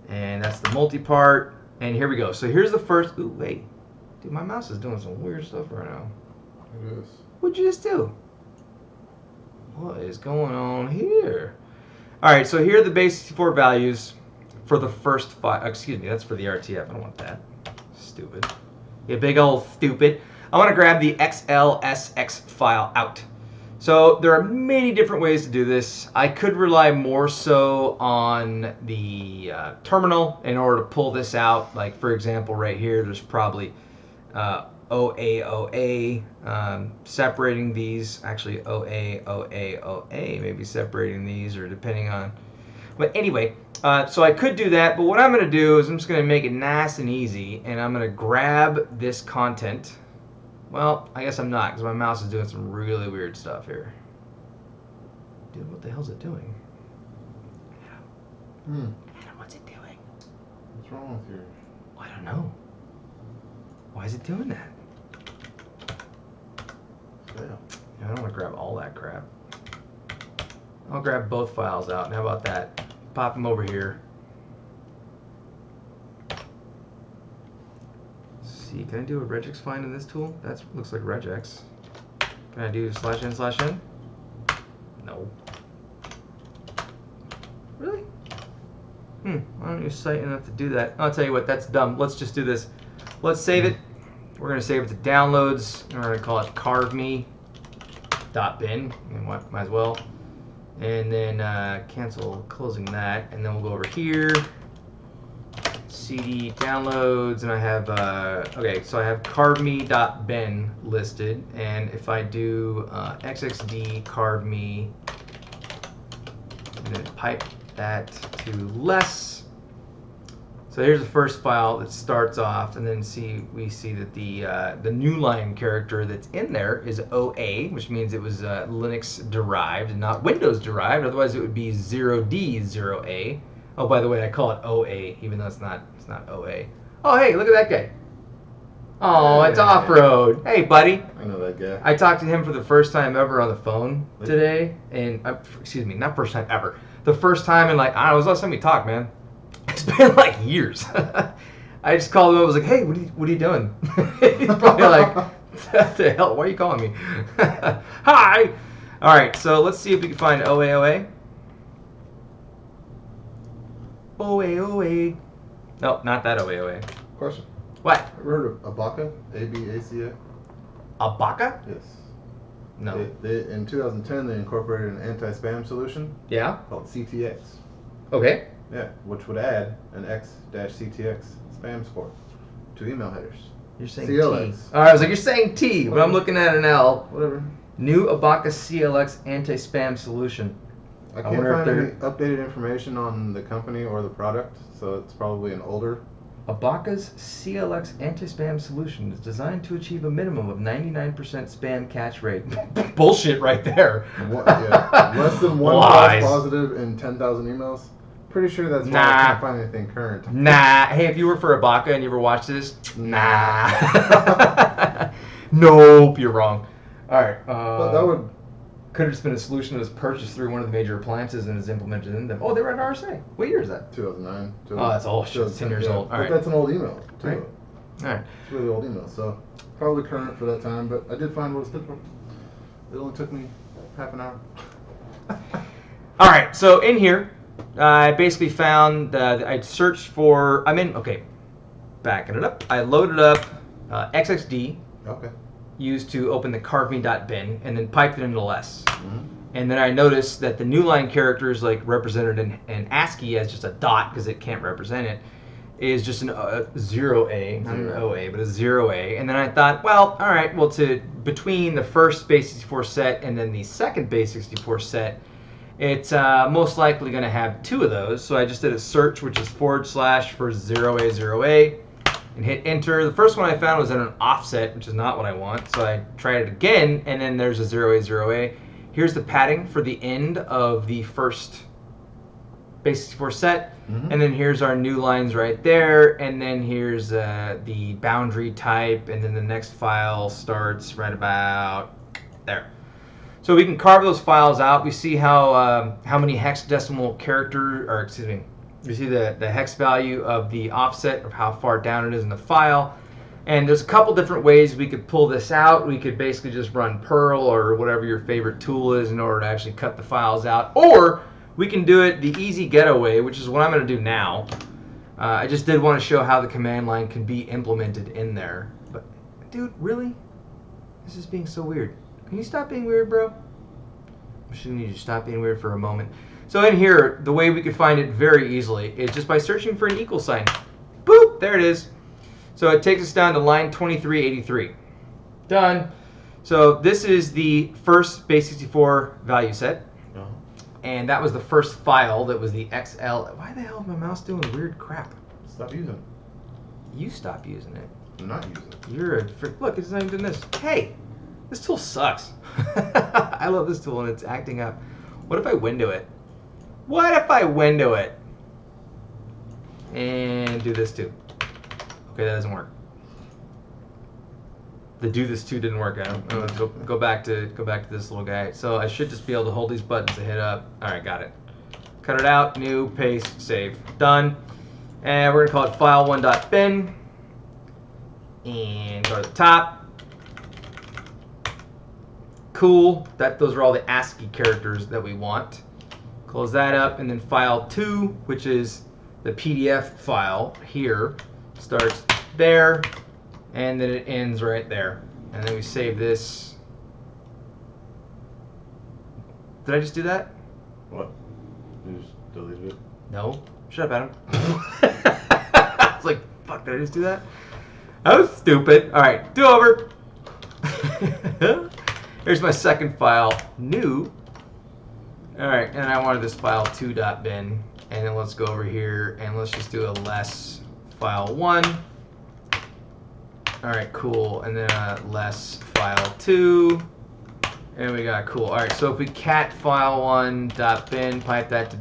and that's the multi-part. And here we go. So here's the first. Ooh, wait, dude, my mouse is doing some weird stuff right now. It is. What'd you just do? What is going on here? All right, so here are the base 64 values for the first file. Excuse me, that's for the RTF. I don't want that. Stupid. You big old stupid. I want to grab the XLSX file out. So there are many different ways to do this. I could rely more so on the terminal in order to pull this out. Like, for example, right here, there's probably OA, separating these. Actually, OA, maybe separating these, or depending on. But anyway, so I could do that, but what I'm going to do is I'm just going to make it nice and easy, and I'm going to grab this content. Well, I guess I'm not, because my mouse is doing some really weird stuff here. Dude, what the hell is it doing? Adam, what's it doing? What's wrong with you? I don't know. Why is it doing that? Yeah. I don't want to grab all that crap. I'll grab both files out, and how about that? Pop them over here. Let's see, can I do a regex find in this tool? That looks like regex. Can I do /n/n? No. Really? I don't use site enough to do that. I'll tell you what, that's dumb. Let's just do this. Let's save it. We're going to save it to downloads, and we're going to call it carveme.bin. Might as well. And then cancel closing that, and then we'll go over here. CD downloads, and I have okay, so I have carveme.bin listed, and if I do xxd carveme and then pipe that to less. So here's the first file that starts off, and then we see that the new line character that's in there is OA, which means it was Linux derived and not Windows derived. Otherwise, it would be 0D0A. Oh, by the way, I call it OA, even though it's not OA. Oh, hey, look at that guy. Oh, it's Off-Road. Hey, buddy. I know that guy. I talked to him for the first time ever on the phone today, and excuse me, not first time ever. The first time in like, I don't know, it was the last time we talked, man. It's been like years. I just called him up. I was like, hey, what are you doing? He's probably like, what the hell? Why are you calling me? Hi. All right, so let's see if we can find OA. OA. Nope, not that OA. Question. What? Ever heard of Abaca? A-B-A-C-A? Abaca? Yes. No. In 2010, they incorporated an anti-spam solution Yeah? called CTX. Okay. Yeah, which would add an X-CTX spam score to email headers. You're saying CLX. T. All right, I was like, you're saying T, but I'm looking at an L. Whatever. New Abaca CLX anti-spam solution. I can't find any updated information on the company or the product, so it's probably an older. Abaca's CLX anti-spam solution is designed to achieve a minimum of 99% spam catch rate. Bullshit right there. Less than one false positive in 10,000 emails. Pretty sure that's why I can't find anything current. Nah. Hey, if you work for Abaca and you ever watched this, nah. Nope, you're wrong. All right. But that would could have just been a solution that was purchased through one of the major appliances and is implemented in them. Oh, they were at RSA. What year is that? 2009. Oh, that's old. Shit, 10 years old. All but right. That's an old email, too. All right. It's a really old email, so probably current for that time, but I did find what it's good for. It only took me half an hour. All right, so in here, I basically found that I'd searched for, okay, backing it up. I loaded up XXD. Okay. Used to open the carveme.bin and then piped it into less. And then I noticed that the new line character is like represented in ASCII as just a dot because it can't represent it, is just an 0A, not an OA, but a 0A. And then I thought, well, all right, well, between the first base 64 set and then the second base 64 set, it's most likely going to have two of those. So I just did a search, which is / for 0A0A. And hit enter. The first one I found was at an offset, which is not what I want. So I tried it again, and then there's a 0A0A. Here's the padding for the end of the first base 64 set. And then here's our new lines right there. And then here's the boundary type. And then the next file starts right about there. So we can carve those files out. We see how many hexadecimal characters, or excuse me, you see the hex value of the offset of how far down it is in the file. And there's a couple different ways we could pull this out. We could basically just run Perl or whatever your favorite tool is in order to actually cut the files out. Or we can do it the easy getaway, which is what I'm going to do now. I just did want to show how the command line can be implemented in there. But, dude, really? This is being so weird. Can you stop being weird, bro? I should need you to stop being weird for a moment. So in here, the way we could find it very easily is just by searching for an equal sign. Boop, there it is. So it takes us down to line 2383. Done. So this is the first base 64 value set. And that was the first file that was the XL. Why the hell is my mouse doing weird crap? Stop using it. You stop using it. I'm not using it. You're a frick. Look, it's not even doing this. Hey, this tool sucks. I love this tool and it's acting up. What if I window it? What if I window it? And do this too. Okay, that doesn't work. The do this too didn't work out. Go back to this little guy. So I should just be able to hold these buttons to hit up. All right, got it. Cut it out. New, paste, save. Done. And we're gonna call it file1.bin. And go to the top. Cool. Those are all the ASCII characters that we want. Close that up, and then file 2, which is the PDF file here, starts there, and then it ends right there. And then we save this. Did I just do that? What? You just deleted it? No. Shut up, Adam. I was like, fuck, did I just do that? That was stupid. All right, do over. Here's my second file, new. All right, and I wanted this file 2.bin, and then let's go over here and let's just do a less file 1. All right, cool, and then less file 2, and we got cool. All right, so if we cat file 1.bin, pipe that to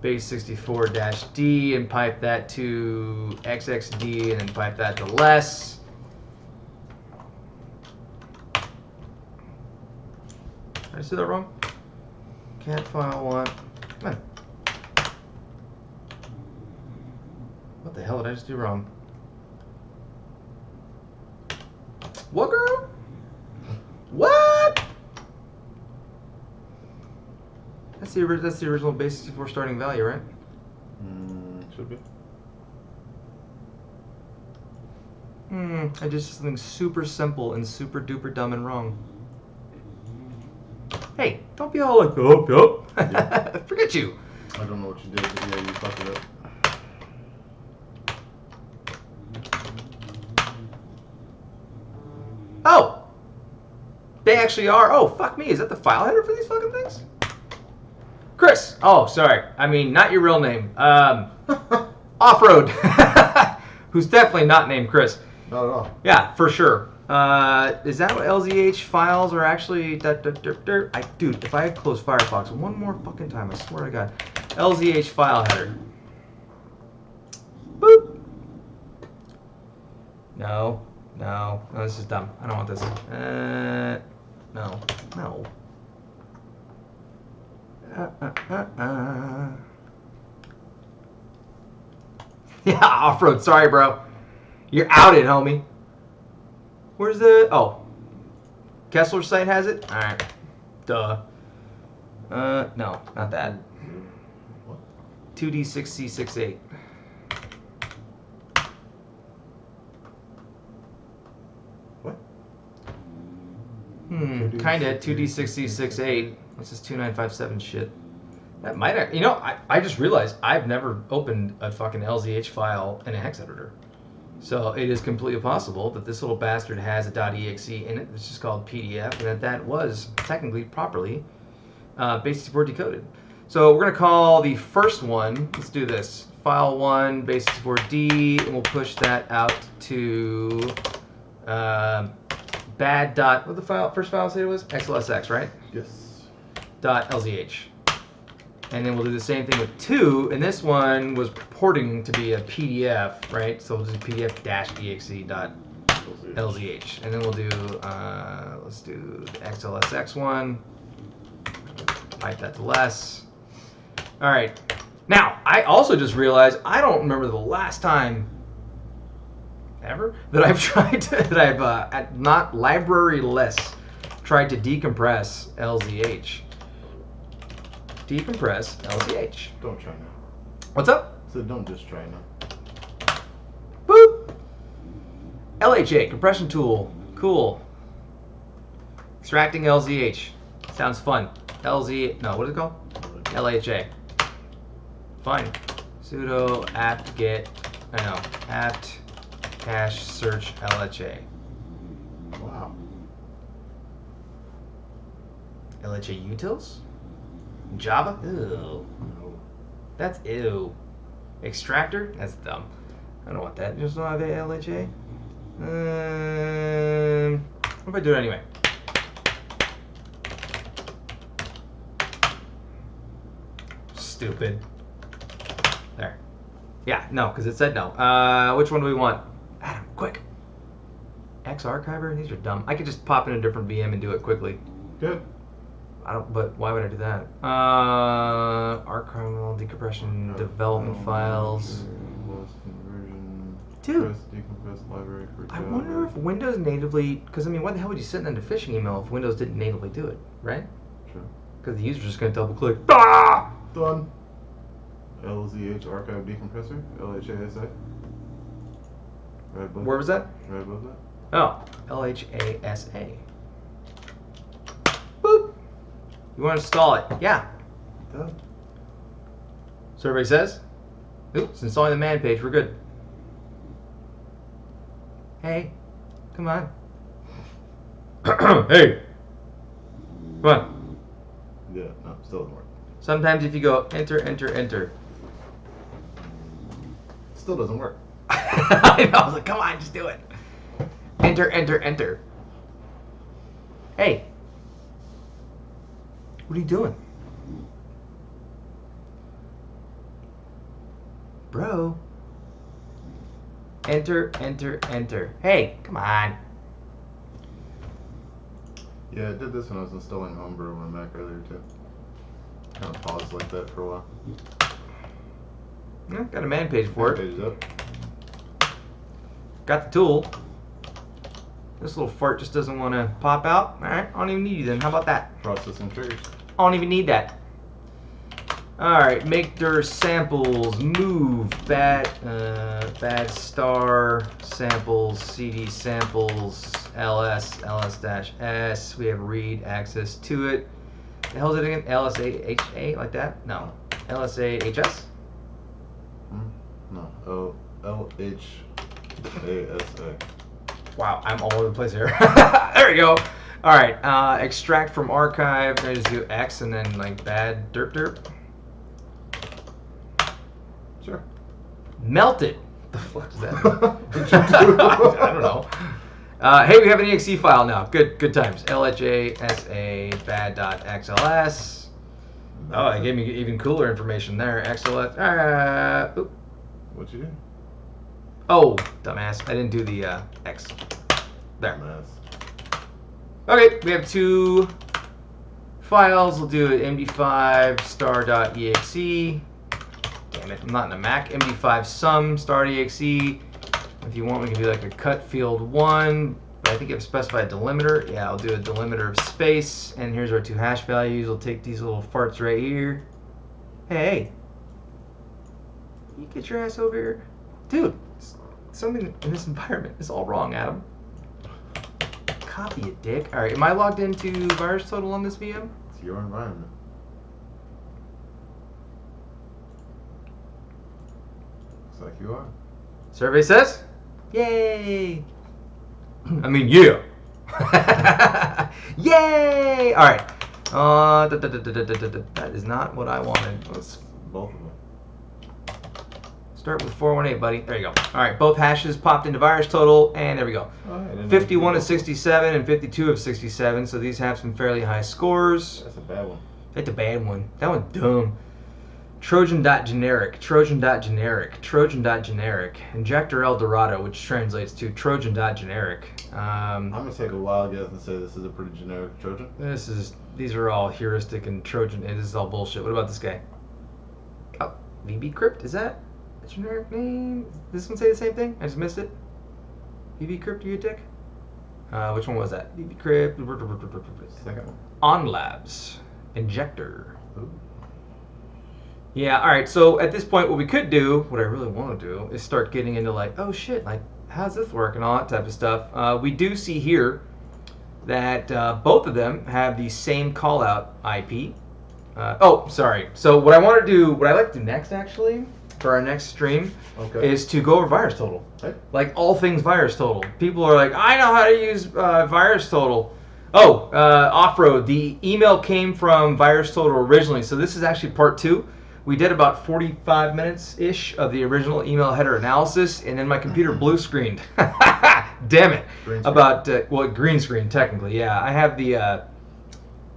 base64-d, and pipe that to xxd, and then pipe that to less. Did I say that wrong? Cat file 1. Come on. What the hell did I just do wrong? What, girl? What? That's the original base64 starting value, right? Should be. I just did something super simple and super duper dumb and wrong. Hey, don't be all like, oh, yeah. Forget you. I don't know what you did, but yeah, you fucked it up. Oh! They actually are. Oh, fuck me. Is that the file header for these fucking things? Chris. Oh, sorry. I mean, not your real name. Off-road. Who's definitely not named Chris. Not at all. Yeah, for sure. Is that what LZH files are actually? Dude, if I had closed Firefox one more fucking time, I swear to God. LZH file header. Boop. No, this is dumb. I don't want this. No. Yeah, off-road. Sorry, bro. You're outed, homie. Where's the... Oh. Kessler's site has it? Alright. Duh. No, not that. What? 2D6C68. What? Kinda. 2D6C68. This is 2957 shit. That might have... You know, I just realized I've never opened a fucking LZH file in a hex editor. So it is completely possible that this little bastard has a .exe in it, which is called PDF, and that was technically properly base64 decoded. So we're going to call the first one, let's do this, file 1 base64d, and we'll push that out to bad dot, what the first file say it was? XLSX, right? Yes. .lzh. And then we'll do the same thing with 2, and this one was purporting to be a PDF, right? So we'll do pdf-exe.lzh. And then we'll do, let's do the XLSX one. Pipe that to less. All right. Now, I also just realized I don't remember the last time ever that I've tried to, that I've, not library-less, tried to decompress LZH. Decompress LZH. Don't try now. What's up? So don't just try now. Boop. LHA, compression tool. Cool. Extracting LZH. Sounds fun. No, what is it called? LHA. Fine. Sudo apt get, apt cache search LHA. Wow. LHA utils? Java? Ew. No. That's ew. Extractor? That's dumb. I don't want that. Just not the LHA. What if I do it anyway? Stupid. There. Yeah, no, because it said no. Which one do we want? Adam, quick. X archiver? These are dumb. I could just pop in a different VM and do it quickly. Good. But why would I do that? Archival, decompression, development files. Lost conversion. Dude, Decompress library for I wonder if Windows natively, because I mean, why the hell would you send them to phishing email if Windows didn't natively do it, right? Sure. Because the user's just going to double click. Ah! Done. LZH archive decompressor. LHASA. Right above Where was that? Right above that. Oh, LHASA. Boop. You want to install it? Yeah. Done. Survey says. Oops, installing the man page. We're good. Hey, come on. Hey, come on. Yeah, no, still doesn't work. Sometimes if you go enter, enter, enter. Still doesn't work. I know. I was like, come on, just do it. Enter, enter, enter. Hey, what are you doing, bro? Enter, enter, enter. Hey, come on. Yeah, I did this when I was installing Homebrew on Mac earlier too. Kind of paused like that for a while. Yeah, got a man page for Page it. is up. Got the tool. This little fart just doesn't want to pop out. All right, I don't even need you then. How about that? Processing triggers. I don't even need that. All right, make dir samples, move bad star samples, cd samples, ls-s. We have read access to it. The hell is it again? LSAHA like that? No, LSAHS. No, LHASA. Wow, I'm all over the place here. There we go. All right, extract from archive. I just do X and then like bad derp. Sure. Melt it. The fuck is that? I don't know. Hey, we have an exe file now. Good times. LHASA bad.xls. Oh, it gave me even cooler information there. XLS. Oop. What'd you do? Oh, dumbass. I didn't do the X. There. Dumbass. Okay, we have two files. We'll do it MD5 star.exe. Damn it, I'm not in a Mac. MD5 sum star.exe. If you want, we can do like a cut field 1. But I think I've specified delimiter. Yeah, I'll do a delimiter of space. And here's our two hash values. We'll take these little farts right here. Hey, you get your ass over here. Dude, something in this environment is all wrong, Adam. Copy it, dick. All right, am I logged into VirusTotal on this VM? It's your environment. Looks like you are. Survey says, yay. I mean, yeah. Yay. All right. That is not what I wanted. Let's Both of them. start with 418, buddy. There you go. All right, both hashes popped into VirusTotal, and there we go. Oh, hey, 51 of 67 and 52 of 67, so these have some fairly high scores. That's a bad one. That's a bad one. That one's dumb. Trojan.generic, Trojan.generic, Trojan.generic, Injector Eldorado, which translates to Trojan.generic. I'm gonna take a wild guess and say this is a pretty generic Trojan. These are all heuristic and Trojan. This is all bullshit. What about this guy? Oh, VB Crypt, is that a generic name? Does this one say the same thing? I just missed it. VB Crypt, you a dick? Which one was that? VB Crypt. Second one. OnLabs, Injector. Ooh. Yeah, all right, so at this point, what we could do, what I really want to do, is start getting into like, oh shit, like, how's this work and all that type of stuff. We do see here that both of them have the same callout IP. Sorry. So what I want to do, what I like to do next, actually, for our next stream, is to go over VirusTotal. Okay. Like, all things VirusTotal. People are like, I know how to use VirusTotal. Oh, Off-Road, the email came from VirusTotal originally, so this is actually part 2. We did about 45 minutes-ish of the original email header analysis, and then my computer blue screened. Damn it. Green screen. About, green screen, technically, yeah. I have the,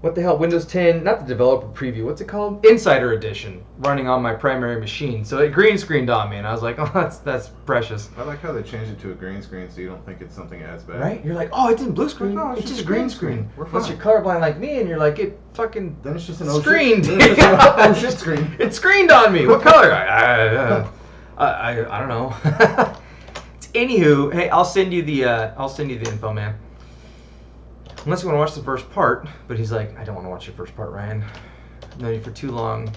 what the hell, Windows 10, not the developer preview, what's it called? Insider Edition, running on my primary machine. So it green screened on me, and I was like, oh, that's precious. I like how they changed it to a green screen so you don't think it's something as bad. Right? You're like, oh, it didn't blue screen. No, it's just a green screen. We're Unless fine. you're colorblind like me, and you're like, it fucking Then it's just an screened. Oh shit screen. It screened on me. What color? I don't know. It's Anywho, hey, I'll send you the info, man. Unless you want to watch the first part, but he's like, I don't want to watch your first part, Ryan. I've known you for too long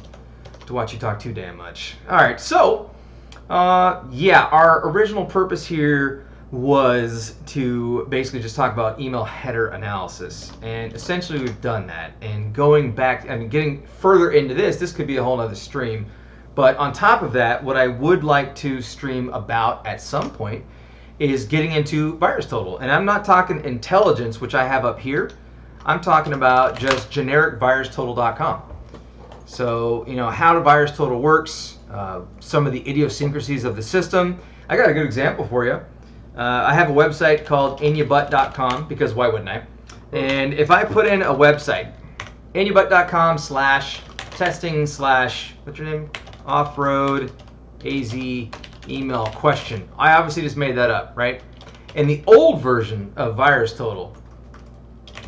to watch you talk too damn much. All right, so yeah, our original purpose here was to basically just talk about email header analysis, and essentially we've done that. And going back, I mean, getting further into this could be a whole nother stream. But on top of that, what I would like to stream about at some point is getting into VirusTotal. And I'm not talking intelligence, which I have up here. I'm talking about just generic virustotal.com. So, you know, how the VirusTotal works, some of the idiosyncrasies of the system. I got a good example for you. I have a website called inyabutt.com, because why wouldn't I? And if I put in a website, inyabutt.com/testing/ what's your name? Off-road AZ email question. I obviously just made that up, right? And the old version of VirusTotal,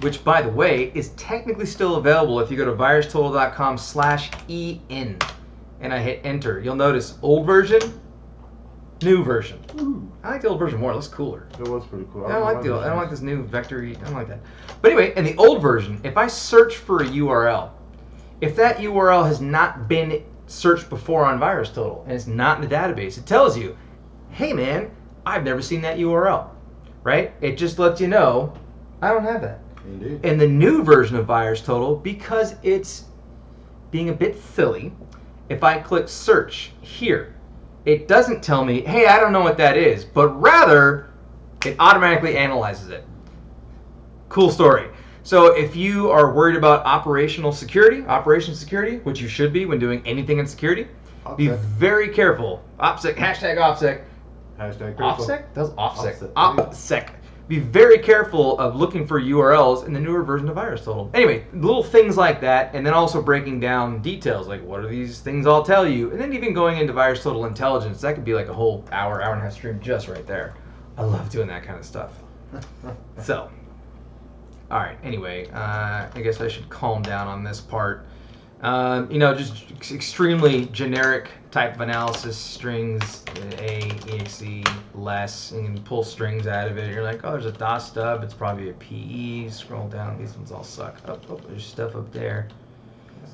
which by the way is technically still available if you go to virustotal.com/en and I hit enter, you'll notice old version, new version. Ooh, I like the old version more. It looks cooler. It was pretty cool. I don't like this new vector-y. I don't like that. But anyway, in the old version, if I search for a URL, if that URL has not been searched before on VirusTotal and it's not in the database, it tells you, hey man, I've never seen that URL, right? It just lets you know I don't have that. Indeed. In the new version of VirusTotal, because it's being a bit silly, if I click search here, it doesn't tell me, hey, I don't know what that is, but rather it automatically analyzes it. Cool story. So if you are worried about operational security, which you should be when doing anything in security, be very careful. OPSEC, hashtag OPSEC. Hashtag OPSEC? That was OPSEC. OPSEC. Be very careful of looking for URLs in the newer version of VirusTotal. Anyway, little things like that, and then also breaking down details, like what do these things all tell you, and then even going into VirusTotal intelligence. That could be like a whole hour and a half stream just right there. I love doing that kind of stuff. So, all right, anyway, I guess I should calm down on this part. You know, just extremely generic type of analysis, strings, A, exe, less, and you can pull strings out of it. You're like, oh, there's a DOS stub, it's probably a PE. Scroll down, these ones all suck. Oh, there's stuff up there.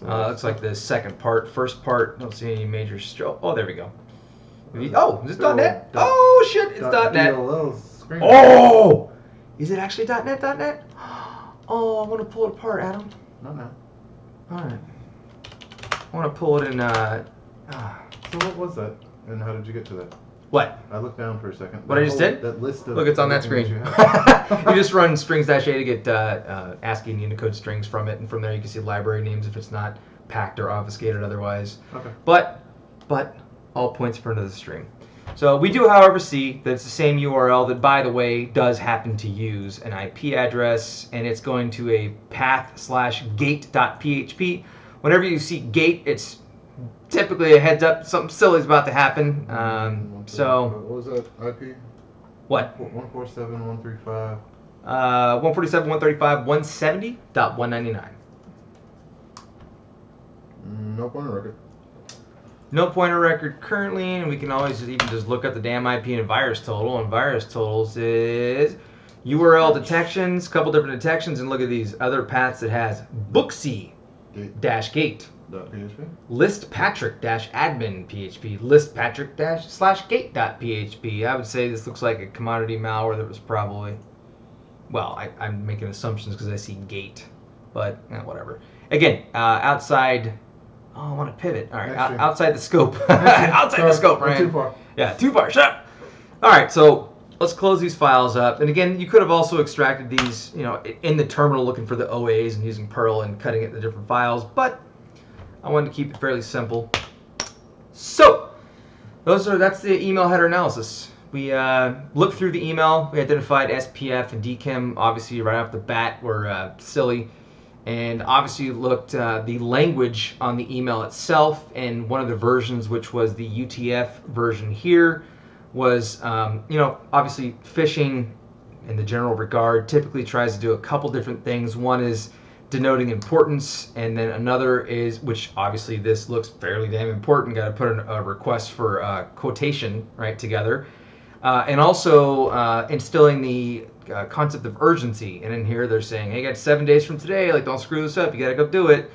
Looks like the second part. First part, don't see any major oh, there we go. Oh, is this .NET? Oh, shit, it's .NET. Oh! Is it actually .NET? Oh, I want to pull it apart, Adam. Not now. All right. I want to pull it in. So what was that, and how did you get to that? What? I looked down for a second. What I just did? That list of. Look, it's on that screen. You just run strings -a to get ASCII and Unicode strings from it, and from there you can see library names if it's not packed or obfuscated otherwise. Okay. But all points for another stream. So we do, however, see that it's the same URL that, by the way, does happen to use an IP address, and it's going to a path/gate.php. Whenever you see gate, it's typically a heads up, something silly is about to happen. So what was that IP? What? 147.135. 147.135.170.199. No pointer record. No pointer record currently, and we can always even just look up the damn IP in VirusTotal, and VirusTotals is URL detections, couple different detections, and look at these other paths it has. Booksy-gate. .php. Listpatrick-admin PHP. Listpatrick-/gate.php. I would say this looks like a commodity malware that was probably, well, I'm making assumptions because I see gate, but whatever. Again, outside. Oh, I want to pivot. All right, outside the scope. Outside the scope, right? Too far. Yeah, too far. Shut up. All right, so let's close these files up. And again, you could have also extracted these, you know, in the terminal looking for the OAs and using Perl and cutting it into different files, but I wanted to keep it fairly simple. So that's the email header analysis. We looked through the email. We identified SPF and DKIM. Obviously, right off the bat, were silly. And obviously looked the language on the email itself, and one of the versions, which was the UTF version here, was, you know, obviously phishing in the general regard typically tries to do a couple different things. One is denoting importance, and then another is, which obviously this looks fairly damn important, got to put a request for quotation right together. And also instilling the concept of urgency. And in here they're saying, hey, you got 7 days from today, like don't screw this up, you gotta go do it.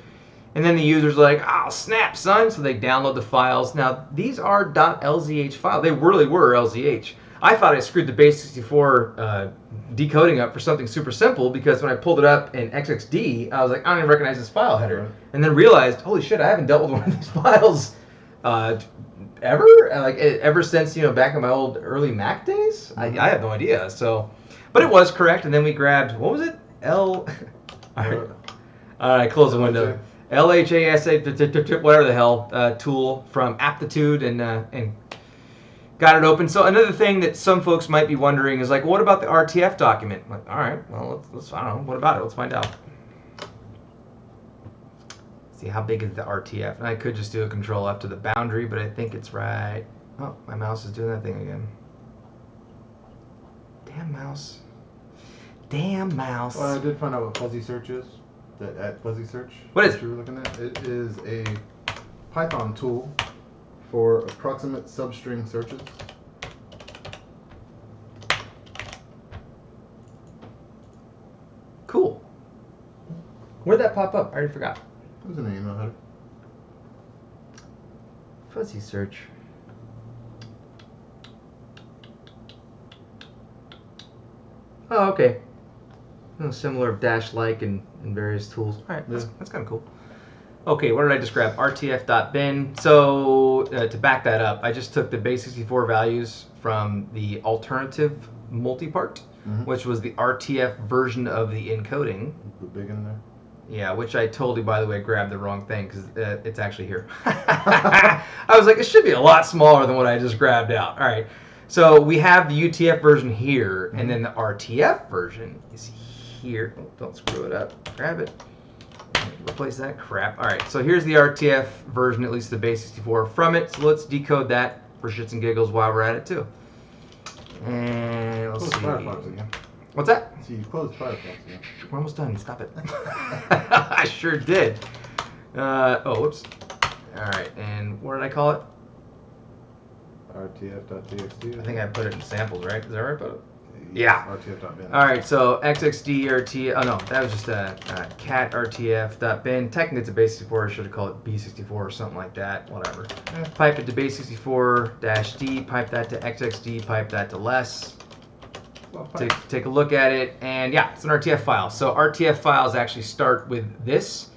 And then the user's like, oh, snap, son. So they download the files. Now, these are .lzh files. They really were LZH. I thought I screwed the base64 decoding up for something super simple because when I pulled it up in XXD, I was like, I don't even recognize this file header. Right. And then realized, holy shit, I haven't dealt with one of these files ever? Like ever since, back in my old early Mac days? I have no idea. So, but it was correct. And then we grabbed, what was it? All right, close the window. LHASA, whatever the hell, tool from Aptitude and got it open. So another thing that some folks might be wondering is like, what about the RTF document? I'm like, all right, well, let's I don't know, what about it? Let's find out. See, how big is the RTF? And I could just do a Control F to the boundary, but I think it's right. Oh, my mouse is doing that thing again. Damn mouse. Damn mouse. Well, I did find out what fuzzy search is. That at fuzzy search. What is it? You were looking at? It is a Python tool for approximate substring searches. Cool. Where'd that pop up? I already forgot. It was an email header. Fuzzy search. Oh, okay. Similar dash-like in various tools. All right, that's kind of cool. Okay, what did I just grab? rtf.bin. So to back that up, I just took the base64 values from the alternative multipart, which was the RTF version of the encoding. The big in there. Yeah, which I totally, by the way, grabbed the wrong thing because it's actually here. I was like, it should be a lot smaller than what I just grabbed out. All right, so we have the UTF version here, and then the RTF version is here. Oh, don't screw it up. Grab it. Replace that crap. All right, so here's the RTF version, at least the base64 from it. So let's decode that for shits and giggles while we're at it too. And let's see. Firefox again. What's that? See, you closed Firefox again. We're almost done. Stop it. I sure did. Oh, whoops. All right, and what did I call it? RTF.txt. I think I put it in samples, right? Is that right? But yeah. RTF.bin. All right, so xxd RTF. Oh no, that was just a cat RTF.bin. Technically, it's a base64. I should have called it B64 or something like that. Whatever. Pipe it to base64-d. Pipe that to xxd. Pipe that to less. Take a look at it, and yeah, it's an RTF file. So RTF files actually start with this.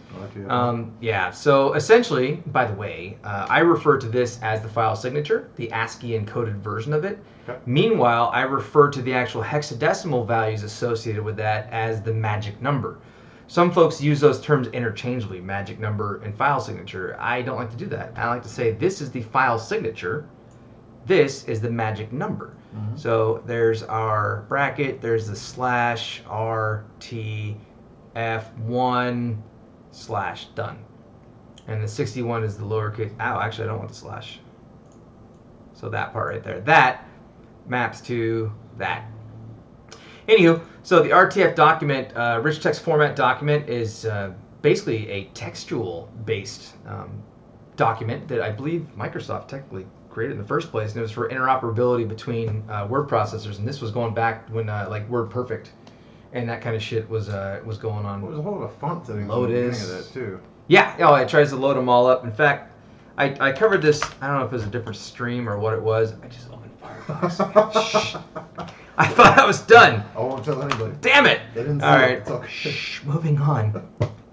Yeah, so essentially, by the way, I refer to this as the file signature, the ASCII encoded version of it. Okay. Meanwhile, I refer to the actual hexadecimal values associated with that as the magic number. Some folks use those terms interchangeably, magic number and file signature. I don't like to do that. I like to say this is the file signature, this is the magic number. So there's our bracket, there's the slash RTF1/done. And the 61 is the lowercase. Ow, actually I don't want the slash. So that part right there. That maps to that. Anywho, so the RTF document, rich text format document, is basically a textual based document that I believe Microsoft technically created in the first place, and it was for interoperability between word processors, and this was going back when like WordPerfect and that kind of shit was going on. Well, there's a whole lot of font settings Lotus. at the beginning of that too. Yeah, oh, it tries to load them all up. In fact, I covered this, I don't know if it was a different stream or what it was. I just opened Firefox. Shh. I thought I was done. I won't tell anybody. Damn it! They didn't All say right. it. It's okay. Shh, moving on.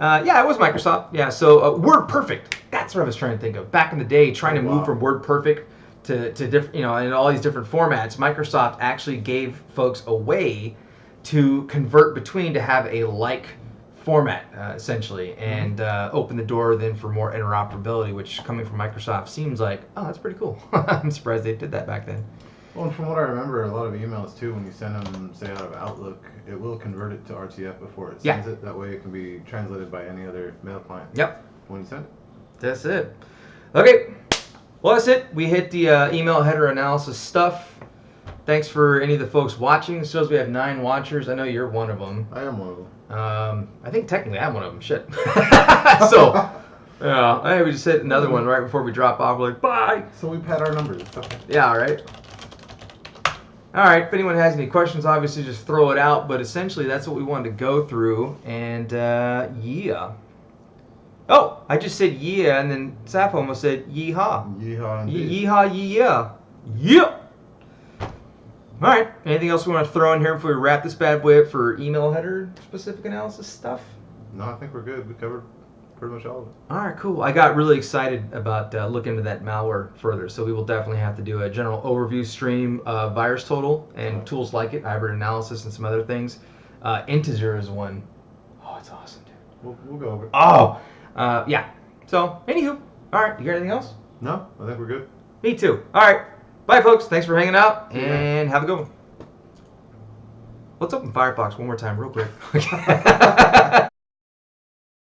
Yeah, it was Microsoft. Yeah, so WordPerfect. That's what I was trying to think of. Back in the day, trying to move from WordPerfect to different, in all these different formats. Microsoft actually gave folks a way to convert between to have a like format, essentially, and open the door then for more interoperability, which coming from Microsoft seems like, oh, that's pretty cool. I'm surprised they did that back then. Well, and from what I remember, a lot of emails too, when you send them, say, out of Outlook, it will convert it to RTF before it sends it. That way it can be translated by any other mail client. Yep. When you send it. That's it. Okay. Well, that's it. We hit the email header analysis stuff. Thanks for any of the folks watching. It shows we have 9 watchers. I know you're one of them. I am one of them. I think technically I'm one of them. Shit. So, yeah. Hey, we just hit another one right before we drop off. We're like, bye. So we pad our numbers. Okay. Yeah, all right. All right, if anyone has any questions, obviously just throw it out. But essentially, that's what we wanted to go through. And yeah. Oh, I just said yeah, and then Saf almost said yeehaw. Yeehaw indeed. Yeehaw, yeah. Yeah. All right. Anything else we want to throw in here before we wrap this bad boy up for email header specific analysis stuff? No, I think we're good. We covered pretty much all of it. All right, cool. I got really excited about looking into that malware further, so we will definitely have to do a general overview stream of virus total and tools like it, hybrid analysis, and some other things. Integer is one. Oh, it's awesome, dude. We'll go over it. Oh, yeah. So, anywho, all right. You got anything else? No, I think we're good. Me too. All right. Bye, folks. Thanks for hanging out, See you and have a good one. Let's open Firefox one more time real quick.